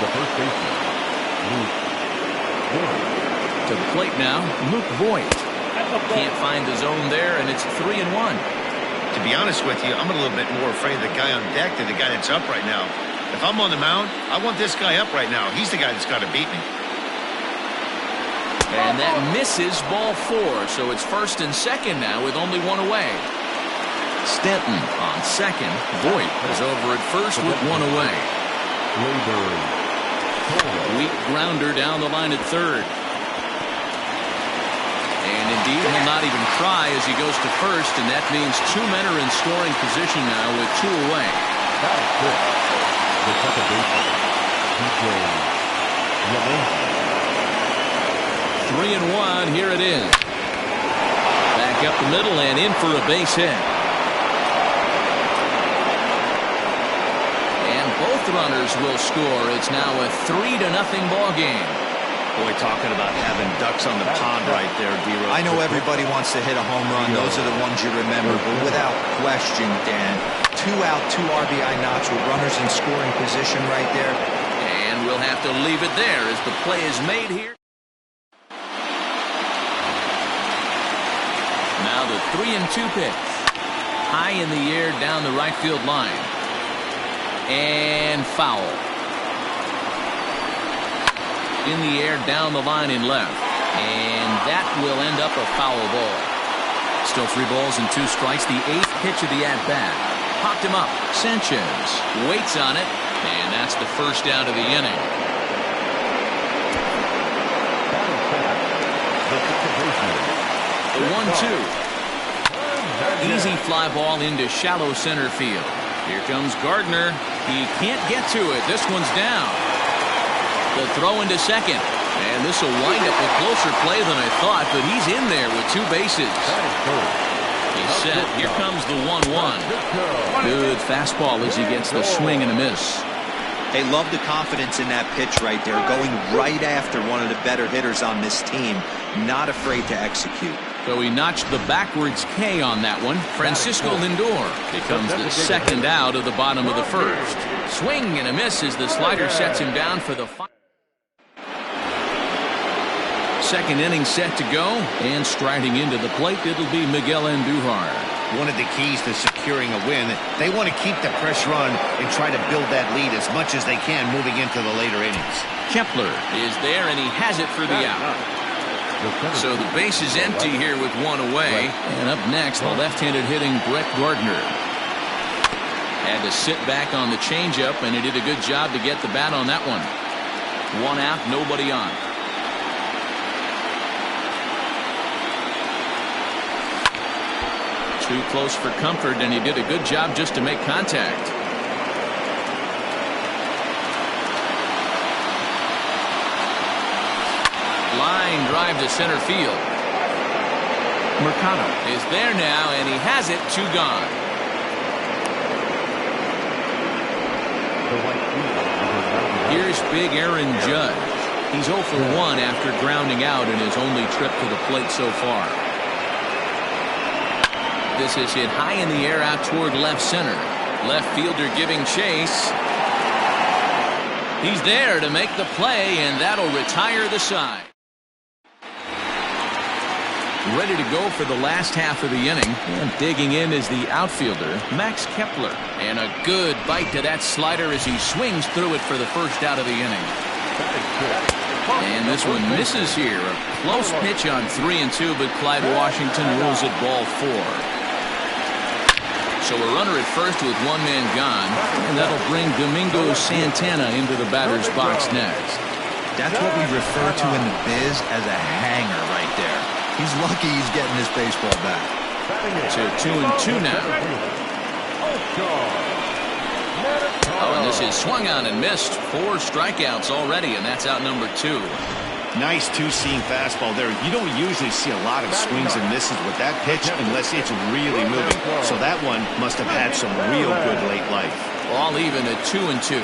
The first baseman, Luke Voigt. To the plate now, Luke Voigt. Can't find the zone there, and it's 3-1. To be honest with you, I'm a little bit more afraid of the guy on deck than the guy that's up right now. If I'm on the mound, I want this guy up right now. He's the guy that's got to beat me. And that misses ball 4, so it's first and second now with only 1 away. Stanton on second. Voigt is over at first with 1 away. Weak grounder down the line at third. And indeed, he'll not even try as he goes to first, and that means 2 men are in scoring position now with 2 away. The second baseman, DJ Lemon. 3-1, here it is. Back up the middle and in for a base hit. Both runners will score. It's now a 3-0 ball game. Boy, talking about having ducks on the pond right there, D-Rose. I know everybody wants to hit a home run. Those are the ones you remember. But without question, Dan, 2 out, 2 RBI knocks with runners in scoring position right there. And we'll have to leave it there as the play is made here. Now the 3-2 pitch. High in the air down the right field line. And foul. In the air down the line in left. And that will end up a foul ball. Still 3 balls and 2 strikes. The 8th pitch of the at-bat. Popped him up. Sanchez waits on it. And that's the first out of the inning. The 1-2. Easy fly ball into shallow center field. Here comes Gardner. He can't get to it. This one's down. The throw into second. And this will wind up a closer play than I thought, but he's in there with 2 bases. He's set. Here comes the 1-1. Good fastball as he gets the swing and a miss. They love the confidence in that pitch right there, going right after one of the better hitters on this team, not afraid to execute. So he notched the backwards K on that one. Francisco Lindor becomes the second out of the bottom of the first. Swing and a miss as the slider sets him down for the final. Second inning set to go, and striding into the plate, it'll be Miguel Andujar. One of the keys to securing a win, they want to keep the pressure on and try to build that lead as much as they can moving into the later innings. Kepler is there, and he has it for the out. So the base is empty here with 1 away. And up next, the left-handed hitting Brett Gardner. Had to sit back on the changeup, and he did a good job to get the bat on that one. One out, nobody on. Too close for comfort, and he did a good job just to make contact. Line drive to center field. Mercado is there now, and he has it. 2 gone. Here's big Aaron Judge. He's 0 for 1 after grounding out in his only trip to the plate so far. This is hit high in the air out toward left center. Left fielder giving chase. He's there to make the play, and that'll retire the side. Ready to go for the last half of the inning. And digging in is the outfielder, Max Kepler. And a good bite to that slider as he swings through it for the first out of the inning. And this one misses here. A close pitch on 3-2, but Clyde Washington rules it ball 4. So a runner at first with 1 man gone, and that'll bring Domingo Santana into the batter's box next. That's what we refer to in the biz as a hanger right there. He's lucky he's getting his baseball back. To 2-2 now. Oh, and this is swung on and missed. 4 strikeouts already, and that's out number 2. Nice two-seam fastball there. You don't usually see a lot of swings and misses with that pitch unless it's really moving. So that one must have had some real good late life. All even at 2-2.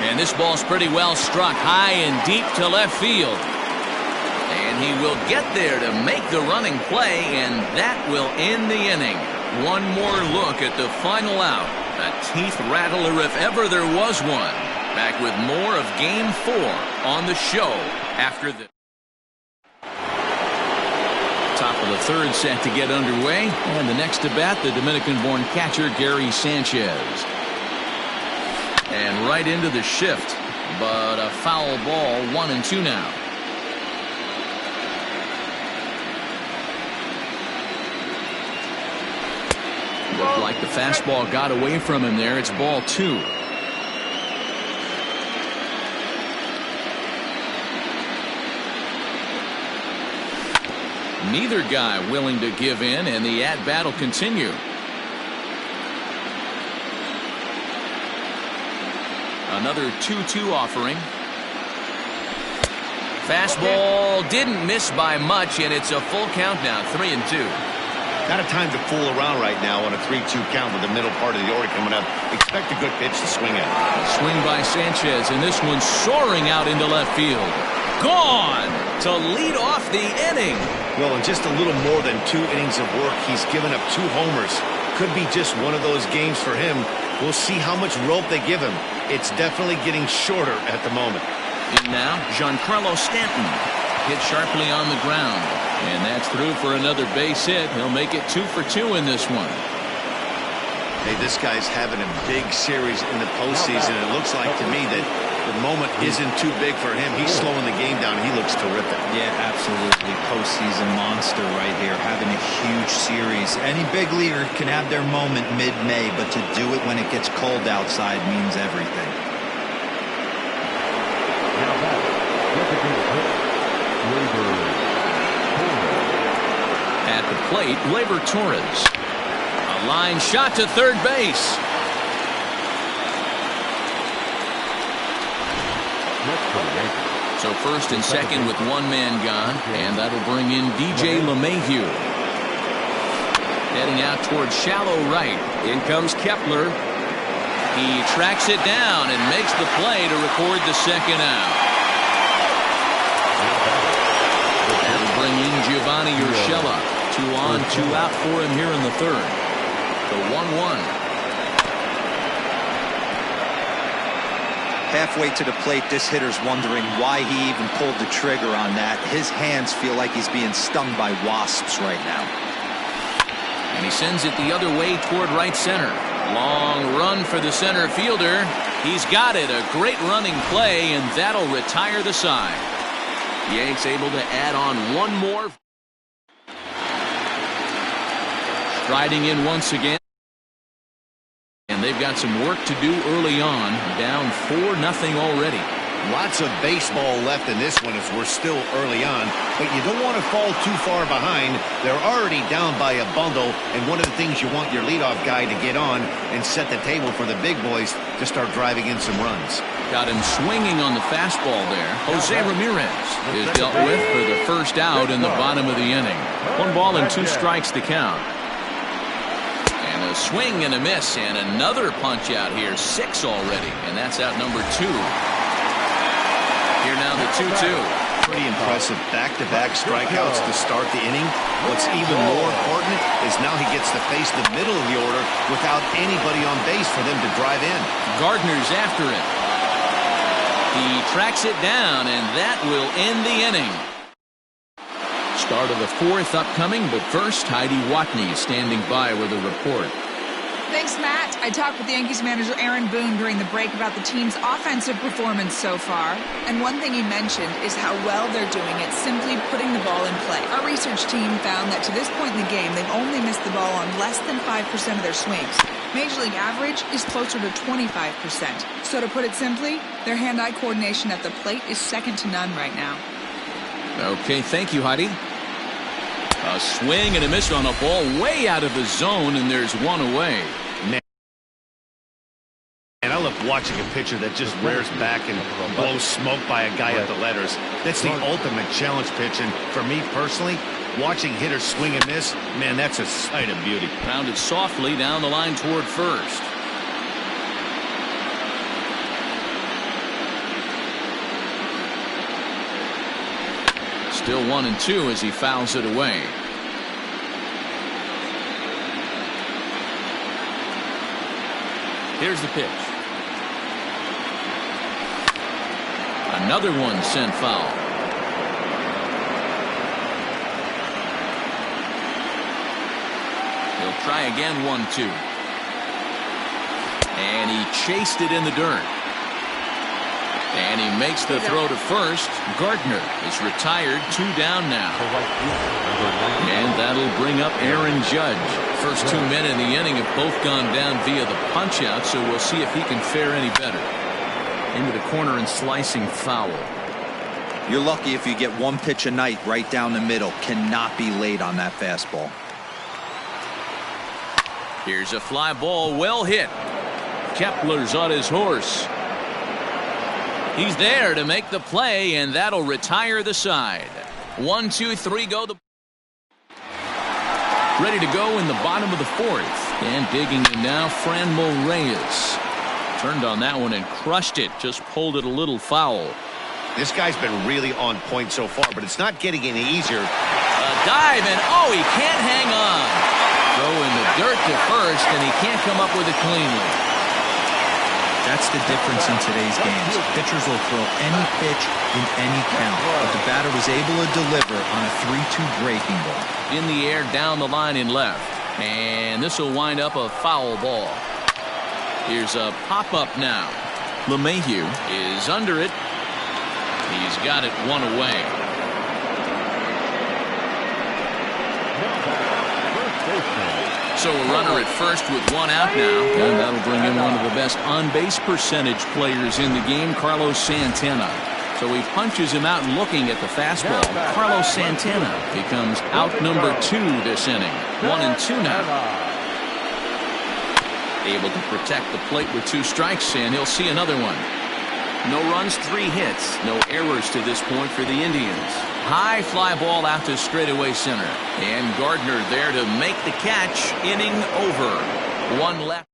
And this ball's pretty well struck high and deep to left field. And he will get there to make the running play, and that will end the inning. One more look at the final out. A teeth rattler if ever there was one. Back with more of Game 4 on the show after this. Top of the third set to get underway. And the next to bat, the Dominican-born catcher, Gary Sanchez. And right into the shift. But a foul ball, 1-2 now. Looked like the fastball got away from him there. It's ball 2. Neither guy willing to give in, and the at-bat will continue. Another 2-2 offering. Fastball didn't miss by much, and it's a full count now, 3-2. Not a time to fool around right now on a 3-2 count with the middle part of the order coming up. Expect a good pitch to swing at. Swing by Sanchez, and this one soaring out into left field. Gone to lead off the inning. Well, in just a little more than 2 innings of work, he's given up 2 homers. Could be just one of those games for him. We'll see how much rope they give him. It's definitely getting shorter at the moment. And now, Giancarlo Stanton hit sharply on the ground. And that's through for another base hit. He'll make it 2 for 2 in this one. Hey, this guy's having a big series in the postseason. It looks like to me that the moment isn't too big for him. He's slowing the game down. He looks terrific. Yeah, absolutely. Postseason monster right here. Having a huge series. Any big leaguer can have their moment mid-May, but to do it when it gets cold outside means everything. At the plate, Gleyber Torres. A line shot to third base. So first and second with 1 man gone, and that'll bring in DJ LeMahieu. Heading out towards shallow right. In comes Kepler. He tracks it down and makes the play to record the second out. That'll bring in Giovanni Urshela. 2 on, 2 out for him here in the third. The 1-1. Halfway to the plate, this hitter's wondering why he even pulled the trigger on that. His hands feel like he's being stung by wasps right now. And he sends it the other way toward right center. Long run for the center fielder. He's got it. A great running play, and that'll retire the side. Yanks able to add on 1 more. Striding in once again. And they've got some work to do early on, down 4-0 already. Lots of baseball left in this one as we're still early on, but you don't want to fall too far behind. They're already down by a bundle, and one of the things you want your leadoff guy to get on and set the table for the big boys to start driving in some runs. Got him swinging on the fastball there. Jose Ramirez is dealt with for the first out in the bottom of the inning. 1 ball and 2 strikes to count. And a swing and a miss, and another punch out here. 6 already, and that's out number 2. Here now the 2-2. Pretty impressive back-to-back strikeouts to start the inning. What's even more important is now he gets to face the middle of the order without anybody on base for them to drive in. Gardner's after it. He tracks it down, and that will end the inning. Start of the 4th upcoming, but first, Heidi Watney standing by with a report. Thanks, Matt. I talked with the Yankees manager Aaron Boone during the break about the team's offensive performance so far. And one thing he mentioned is how well they're doing at simply putting the ball in play. Our research team found that to this point in the game, they've only missed the ball on less than 5% of their swings. Major League average is closer to 25%. So to put it simply, their hand-eye coordination at the plate is second to none right now. Okay, thank you, Heidi. A swing and a miss on a ball way out of the zone, and there's 1 away. And I love watching a pitcher that just rears back and blows smoke by a guy at the letters. That's the ultimate challenge pitch, and for me personally, watching hitters swing and miss, man, that's a sight of beauty. Grounded softly down the line toward first. Still 1-2 as he fouls it away. Here's the pitch. Another one sent foul. He'll try again, 1-2. And he chased it in the dirt. And he makes the throw to first. Gardner is retired, 2 down now. And that'll bring up Aaron Judge. First 2 men in the inning have both gone down via the punch out, so we'll see if he can fare any better. Into the corner and slicing foul. You're lucky if you get 1 pitch a night right down the middle. Cannot be late on that fastball. Here's a fly ball, well hit. Kepler's on his horse. He's there to make the play, and that'll retire the side. 1, 2, 3, go. Ready to go in the bottom of the 4th. And digging in now, Franmil Reyes. Turned on that one and crushed it. Just pulled it a little foul. This guy's been really on point so far, but it's not getting any easier. A dive, and oh, he can't hang on. Throw in the dirt to first, and he can't come up with it cleanly. That's the difference in today's games. Pitchers will throw any pitch in any count, but the batter was able to deliver on a 3-2 breaking ball. In the air, down the line in left. And this will wind up a foul ball. Here's a pop-up now. LeMahieu is under it. He's got it 1 away. So a runner at first with 1 out now. And that'll bring in one of the best on-base percentage players in the game, Carlos Santana. So he punches him out looking at the fastball. Carlos Santana becomes out number 2 this inning. 1-2 now. Able to protect the plate with 2 strikes, and he'll see another one. No runs, 3 hits. No errors to this point for the Indians. High fly ball out to straightaway center. And Gardner there to make the catch. Inning over. 1 left.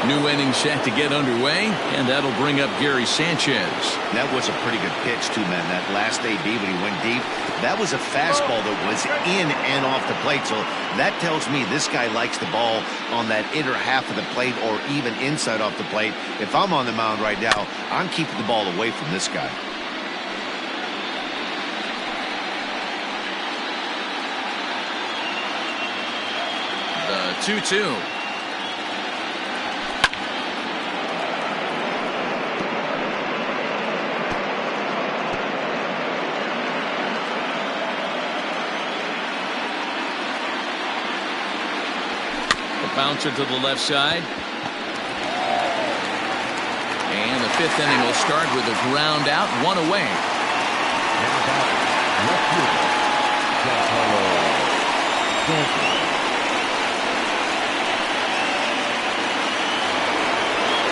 New inning set to get underway, and that'll bring up Gary Sanchez. That was a pretty good pitch, too, man. That last AB when he went deep, that was a fastball that was in and off the plate. So that tells me this guy likes the ball on that inner half of the plate or even inside off the plate. If I'm on the mound right now, I'm keeping the ball away from this guy. The 2-2. bouncer to the left side. And the 5th inning will start with a ground out, 1 away.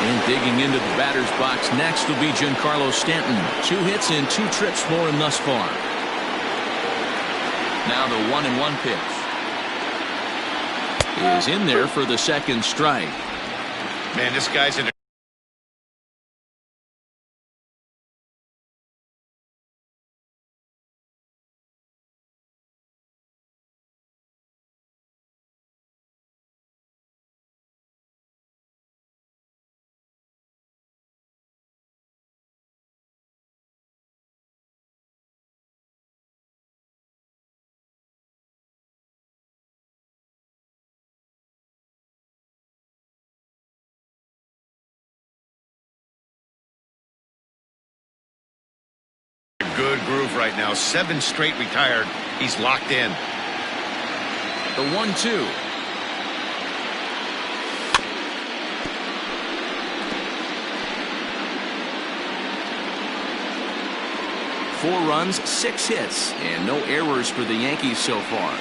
And digging into the batter's box next will be Giancarlo Stanton. 2 hits and 2 trips for him thus far. Now the 1-1 pitch is in there for the 2nd strike. Man, this guy's in a good groove right now. 7 straight retired. He's locked in. The 1-2. Four runs, 6 hits, and no errors for the Yankees so far.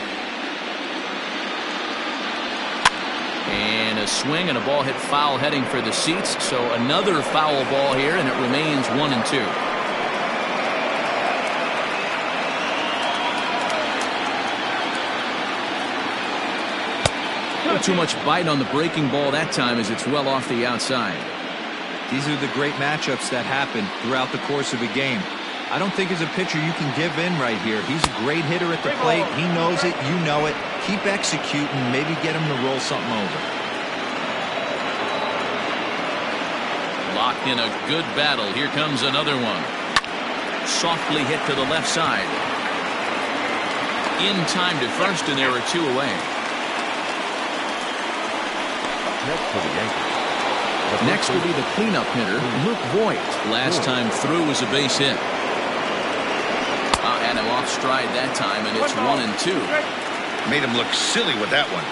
And a swing and a ball hit foul heading for the seats. So another foul ball here, and it remains 1-2. Not too much bite on the breaking ball that time as it's well off the outside. These are the great matchups that happen throughout the course of a game. I don't think as a pitcher you can give in right here. He's a great hitter at the plate. He knows it. You know it. Keep executing. Maybe get him to roll something over. Locked in a good battle. Here comes another one. Softly hit to the left side. In time to first, and there are 2 away. Next will be the cleanup hitter, Luke Voigt. Last time through was a base hit. Had him off stride that time, and it's 1-2. Made him look silly with that one.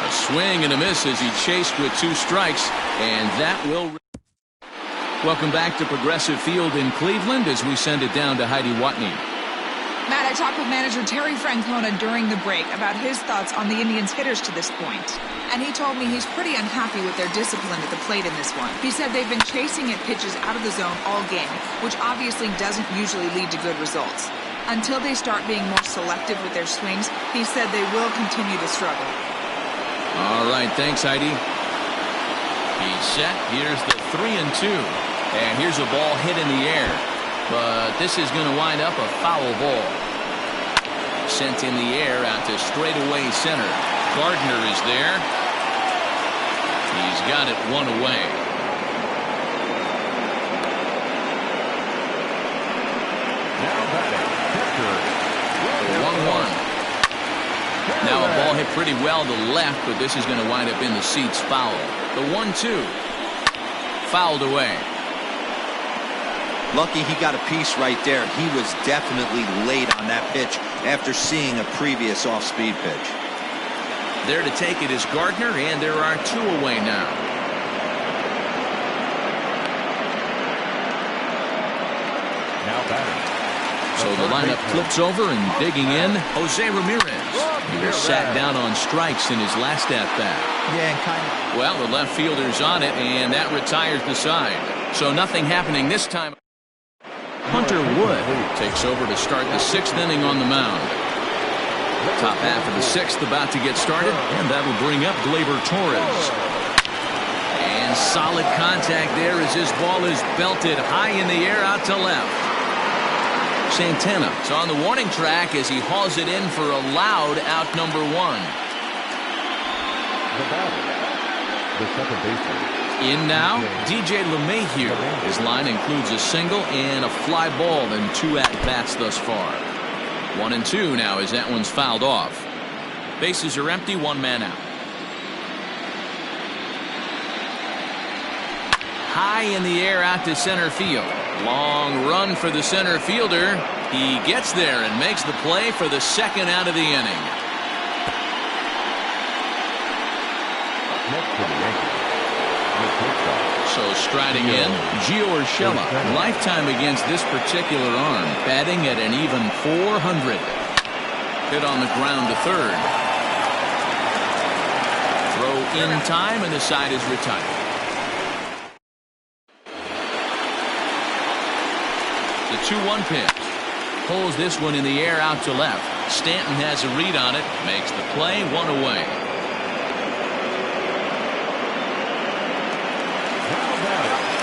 A swing and a miss as he chased with 2 strikes, and that will... Welcome back to Progressive Field in Cleveland as we send it down to Heidi Watney. Matt, I talked with manager Terry Francona during the break about his thoughts on the Indians' hitters to this point. And he told me he's pretty unhappy with their discipline at the plate in this one. He said they've been chasing at pitches out of the zone all game, which obviously doesn't usually lead to good results. Until they start being more selective with their swings, he said they will continue to struggle. All right, thanks, Heidi. He's set. Here's the 3-2. And here's a ball hit in the air. But this is going to wind up a foul ball. Sent in the air out to straightaway center. Gardner is there. He's got it 1 away. Now batting, catcher, 1-1. Now a ball hit pretty well to the left, but this is going to wind up in the seats foul. The 1-2. Fouled away. Lucky he got a piece right there. He was definitely late on that pitch after seeing a previous off-speed pitch. There to take it is Gardner, and there are 2 away now. now batting. So the lineup flips over, and digging in, Jose Ramirez. He was sat down on strikes in his last at-bat. Yeah, and kind of. Well, the left fielder's on it, and that retires the side. So nothing happening this time. Hunter Wood takes over to start the 6th inning on the mound. Top half of the 6th about to get started, and that'll bring up Gleyber Torres. And solid contact there as his ball is belted high in the air out to left. Santana is on the warning track as he hauls it in for a loud out number 1. The batter, the second baseman. In now, DJ LeMahieu. His line includes a single and a fly ball and 2 at-bats thus far. 1-2 now as that one's fouled off. Bases are empty, 1 man out. High in the air out to center field. Long run for the center fielder. He gets there and makes the play for the second out of the inning. Next to the Yankees, the pitcher. So striding in, Gio Urshela. Lifetime against this particular arm, batting at an even .400. Hit on the ground to third. Throw in time, and the side is retired. The 2-1 pitch. Pulls this one in the air out to left. Stanton has a read on it. Makes the play, 1 away.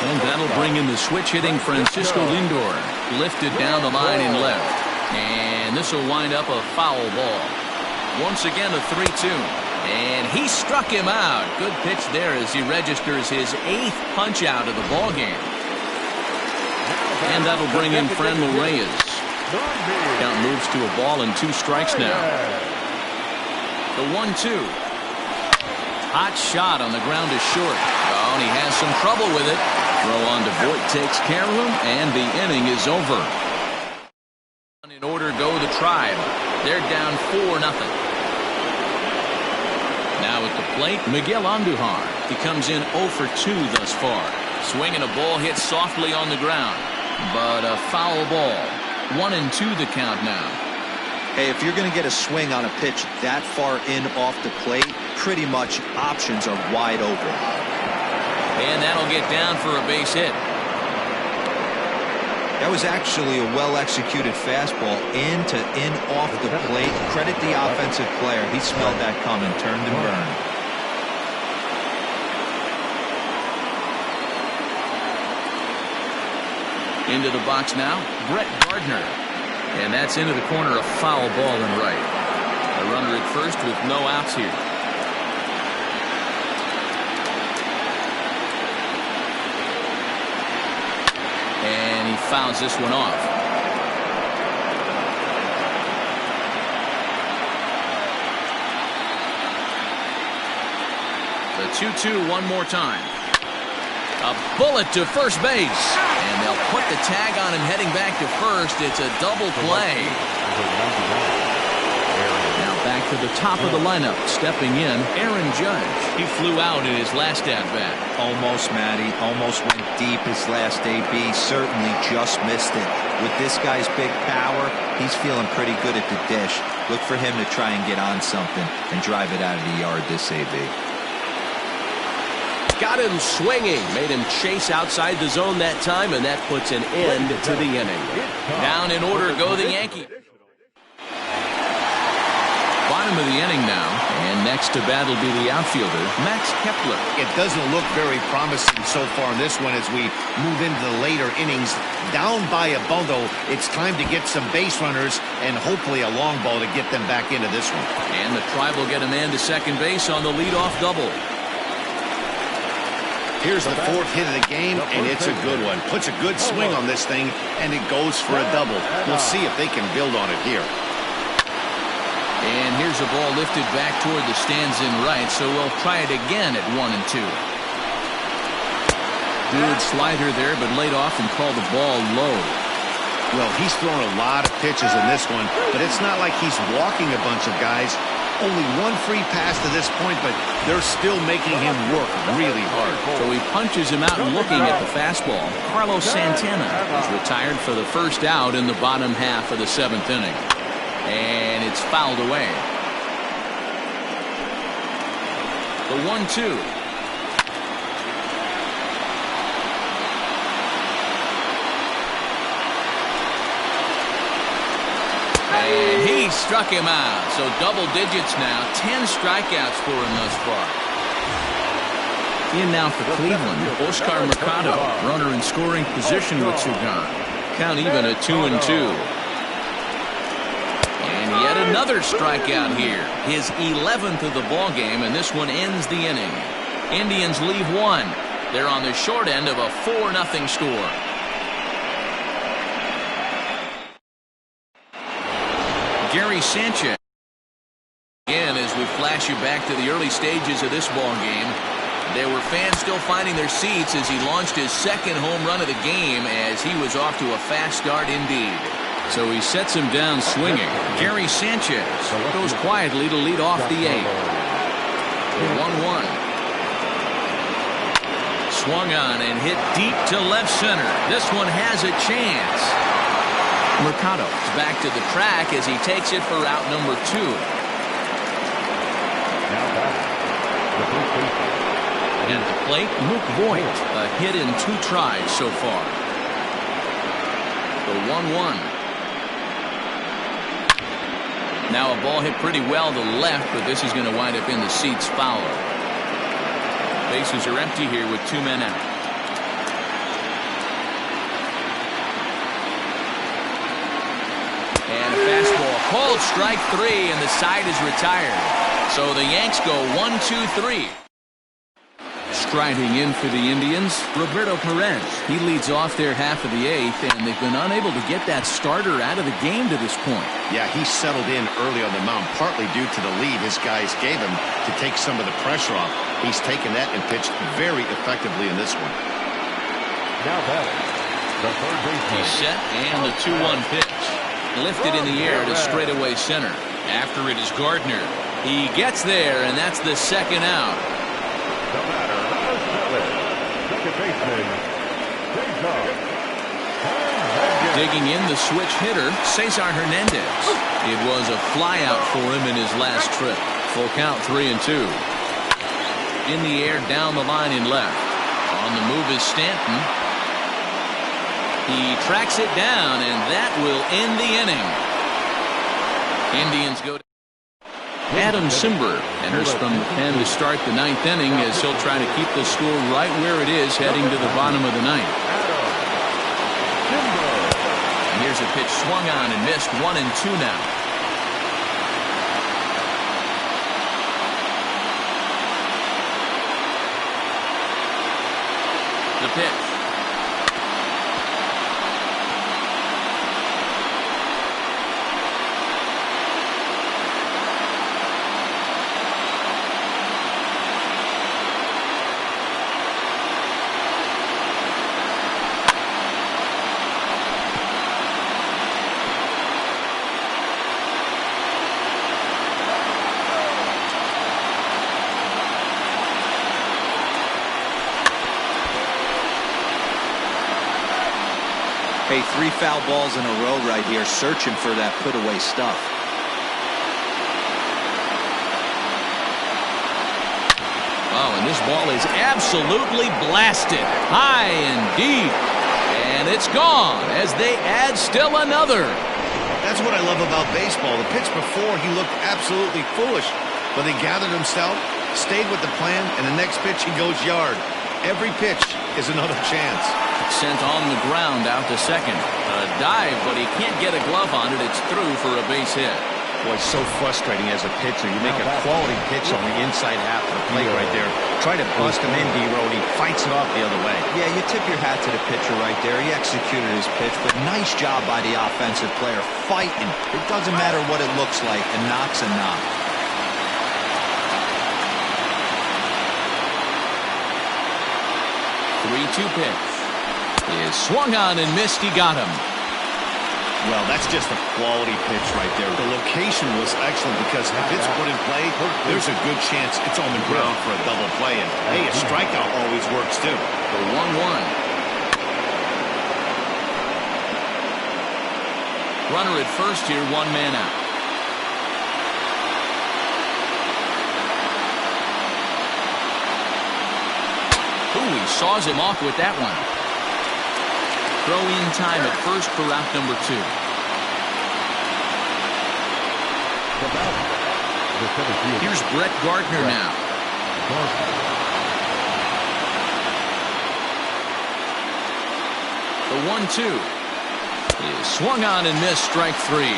And that'll bring in the switch-hitting Francisco Lindor. Lifted down the line in left. And this will wind up a foul ball. Once again, a 3-2. And he struck him out. Good pitch there as he registers his 8th punch out of the ball game. And that'll bring in Franmil Reyes. Count moves to a ball and 2 strikes now. The 1-2. Hot shot on the ground is short. Oh, and he has some trouble with it. Throw on to Voit takes care of him, and the inning is over. In order go the Tribe. They're down 4-0. Now at the plate, Miguel Andujar. He comes in 0 for 2 thus far. Swinging a ball hit softly on the ground. But a foul ball. 1-2 the count now. Hey, if you're going to get a swing on a pitch that far in off the plate, pretty much options are wide open. And that'll get down for a base hit. That was actually a well-executed fastball in off the plate. Credit the offensive player. He smelled that coming, turned and burned. Into the box now, Brett Gardner. And that's into the corner, a foul ball and right. A runner at first with no outs here. And he fouls this one off. The 2-2 one more time. A bullet to first base. And they'll put the tag on him heading back to first. It's a double play. Now back to the top of the lineup. Stepping in, Aaron Judge. He flew out in his last at-bat. Almost, Matty. Almost went deep his last AB. Certainly just missed it. With this guy's big power, he's feeling pretty good at the dish. Look for him to try and get on something and drive it out of the yard this AB. Got him swinging. Made him chase outside the zone that time, and that puts an end to the inning. Down in order go the Yankees. Bottom of the inning now, and next to bat will be the outfielder, Max Kepler. It doesn't look very promising so far in this one as we move into the later innings. Down by a bundle, it's time to get some base runners and hopefully a long ball to get them back into this one. And the Tribe will get a man to second base on the leadoff double. Here's the 4th hit of the game, and it's a good one. Puts a good swing on this thing, and it goes for a double. We'll see if they can build on it here. And here's a ball lifted back toward the stands in right, so we'll try it again at 1-2. Good slider there, but laid off and called the ball low. Well, he's thrown a lot of pitches in this one, but it's not like he's walking a bunch of guys. Only one free pass to this point, but they're still making him work really hard. So he punches him out and looking at the fastball. Carlos Santana is retired for the first out in the bottom half of the 7th inning. And it's fouled away. The 1-2. And he struck him out. So double digits now. 10 strikeouts for him thus far. In now for Cleveland, Oscar Mercado. Runner in scoring position with two gone. Count even at 2-2. And yet another strikeout here. His 11th of the ball game, and this one ends the inning. Indians leave one. They're on the short end of a 4-0 score. Gary Sanchez. Again, as we flash you back to the early stages of this ball game, There were fans still finding their seats as he launched his second home run of the game, as he was off to a fast start indeed. So he sets him down swinging. Gary Sanchez goes quietly to lead off the eighth. The 1-1. Swung on and hit deep to left center. This one has a chance. Mercado's back to the track as he takes it for out number 2. And at the plate, Luke Voigt, a hit in 2 tries so far. The 1-1. Now a ball hit pretty well to left, but this is going to wind up in the seats foul. Bases are empty here with 2 men out. And a fastball called strike 3, and the side is retired. So the Yanks go 1-2-3. Striding in for the Indians, Roberto Perez. He leads off their half of the 8th, and they've been unable to get that starter out of the game to this point. Yeah, he settled in early on the mound, partly due to the lead his guys gave him to take some of the pressure off. He's taken that and pitched very effectively in this one. Now batting, the third baseman. He's set, and the 2-1 pitch. Lifted in the air to straightaway center. After it is Gardner. He gets there, and that's the second out. The batter, number 7, second baseman, Cesar. Digging in the switch hitter, Cesar Hernandez. It was a flyout for him in his last trip. Full count, 3-2. In the air, down the line in left. On the move is Stanton. He tracks it down, and that will end the inning. Indians go to Adam Simber enters from the pen to start the 9th inning, as he'll try to keep the score right where it is heading to the bottom of the 9th. And here's a pitch swung on and missed. 1-2 now. The pitch. Hey, 3 foul balls in a row right here, searching for that put-away stuff. Oh, and this ball is absolutely blasted. High and deep. And it's gone as they add still another. That's what I love about baseball. The pitch before, he looked absolutely foolish. But they gathered himself, stayed with the plan, and the next pitch he goes yard. Every pitch is another chance. Sent on the ground out to second. A dive, but he can't get a glove on it. It's through for a base hit. Boy, it's so frustrating as a pitcher. You make a quality pitch on the inside half of the plate right there. Try to bust him in, D-Road. He fights it off the other way. Yeah, you tip your hat to the pitcher right there. He executed his pitch, but nice job by the offensive player. Fighting. It doesn't matter what it looks like. A knock's a knock. Pitch is swung on and missed. He got him. Well, that's just a quality pitch right there. The location was excellent because if it's put in play, there's a good chance it's on the ground for a double play. And hey, a strikeout always works too. The 1-1. Runner at first here, 1 man out. Ooh, he saws him off with that one. Throw in time at first for out number 2. Here's Brett Gardner now. The 1-2 is swung on and missed. Strike 3.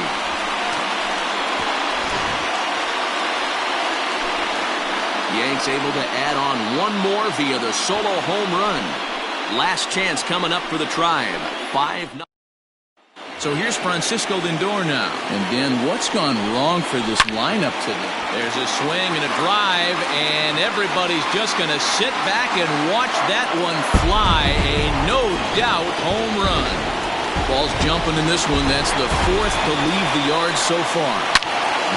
Yanks able to add on 1 more via the solo home run. Last chance coming up for the Tribe. 5-0. So here's Francisco Lindor now. And then what's gone wrong for this lineup today? There's a swing and a drive, and everybody's just going to sit back and watch that one fly. A no-doubt home run. Ball's jumping in this one. That's the fourth to leave the yard so far.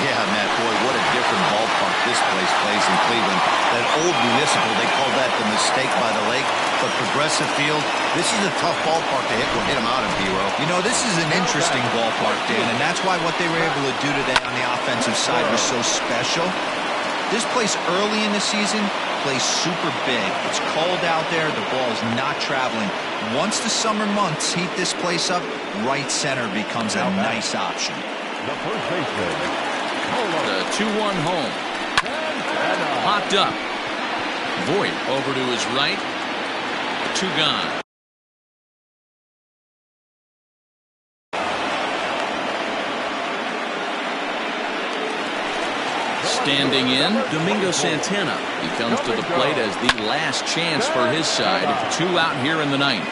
Yeah, Matt, boy, what a different ballpark this place plays in Cleveland. That old Municipal, they called that the Mistake by the Lake. But Progressive Field, this is a tough ballpark to hit him out of, Hero. You know, this is an interesting ballpark, Dan, and that's why what they were able to do today on the offensive side was so special. This place early in the season plays super big. It's cold out there. The ball is not traveling. Once the summer months heat this place up, right center becomes a nice option. The first baseman. The 2-1 home. Popped up. Voit over to his right. 2 gone. Standing in, Domingo Santana. He comes to the plate as the last chance for his side. 2 out here in the 9th.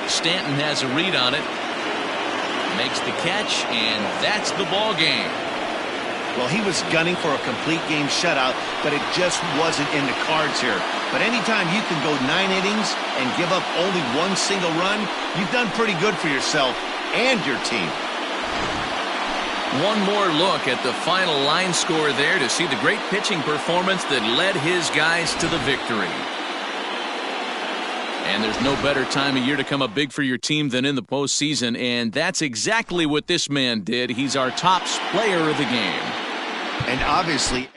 Stanton has a read on it. Makes the catch, and that's the ball game. Well, he was gunning for a complete game shutout, but it just wasn't in the cards here. But anytime you can go 9 innings and give up only 1 single run, you've done pretty good for yourself and your team. One more look at the final line score there to see the great pitching performance that led his guys to the victory. And there's no better time of year to come up big for your team than in the postseason, and that's exactly what this man did. He's our top player of the game. And obviously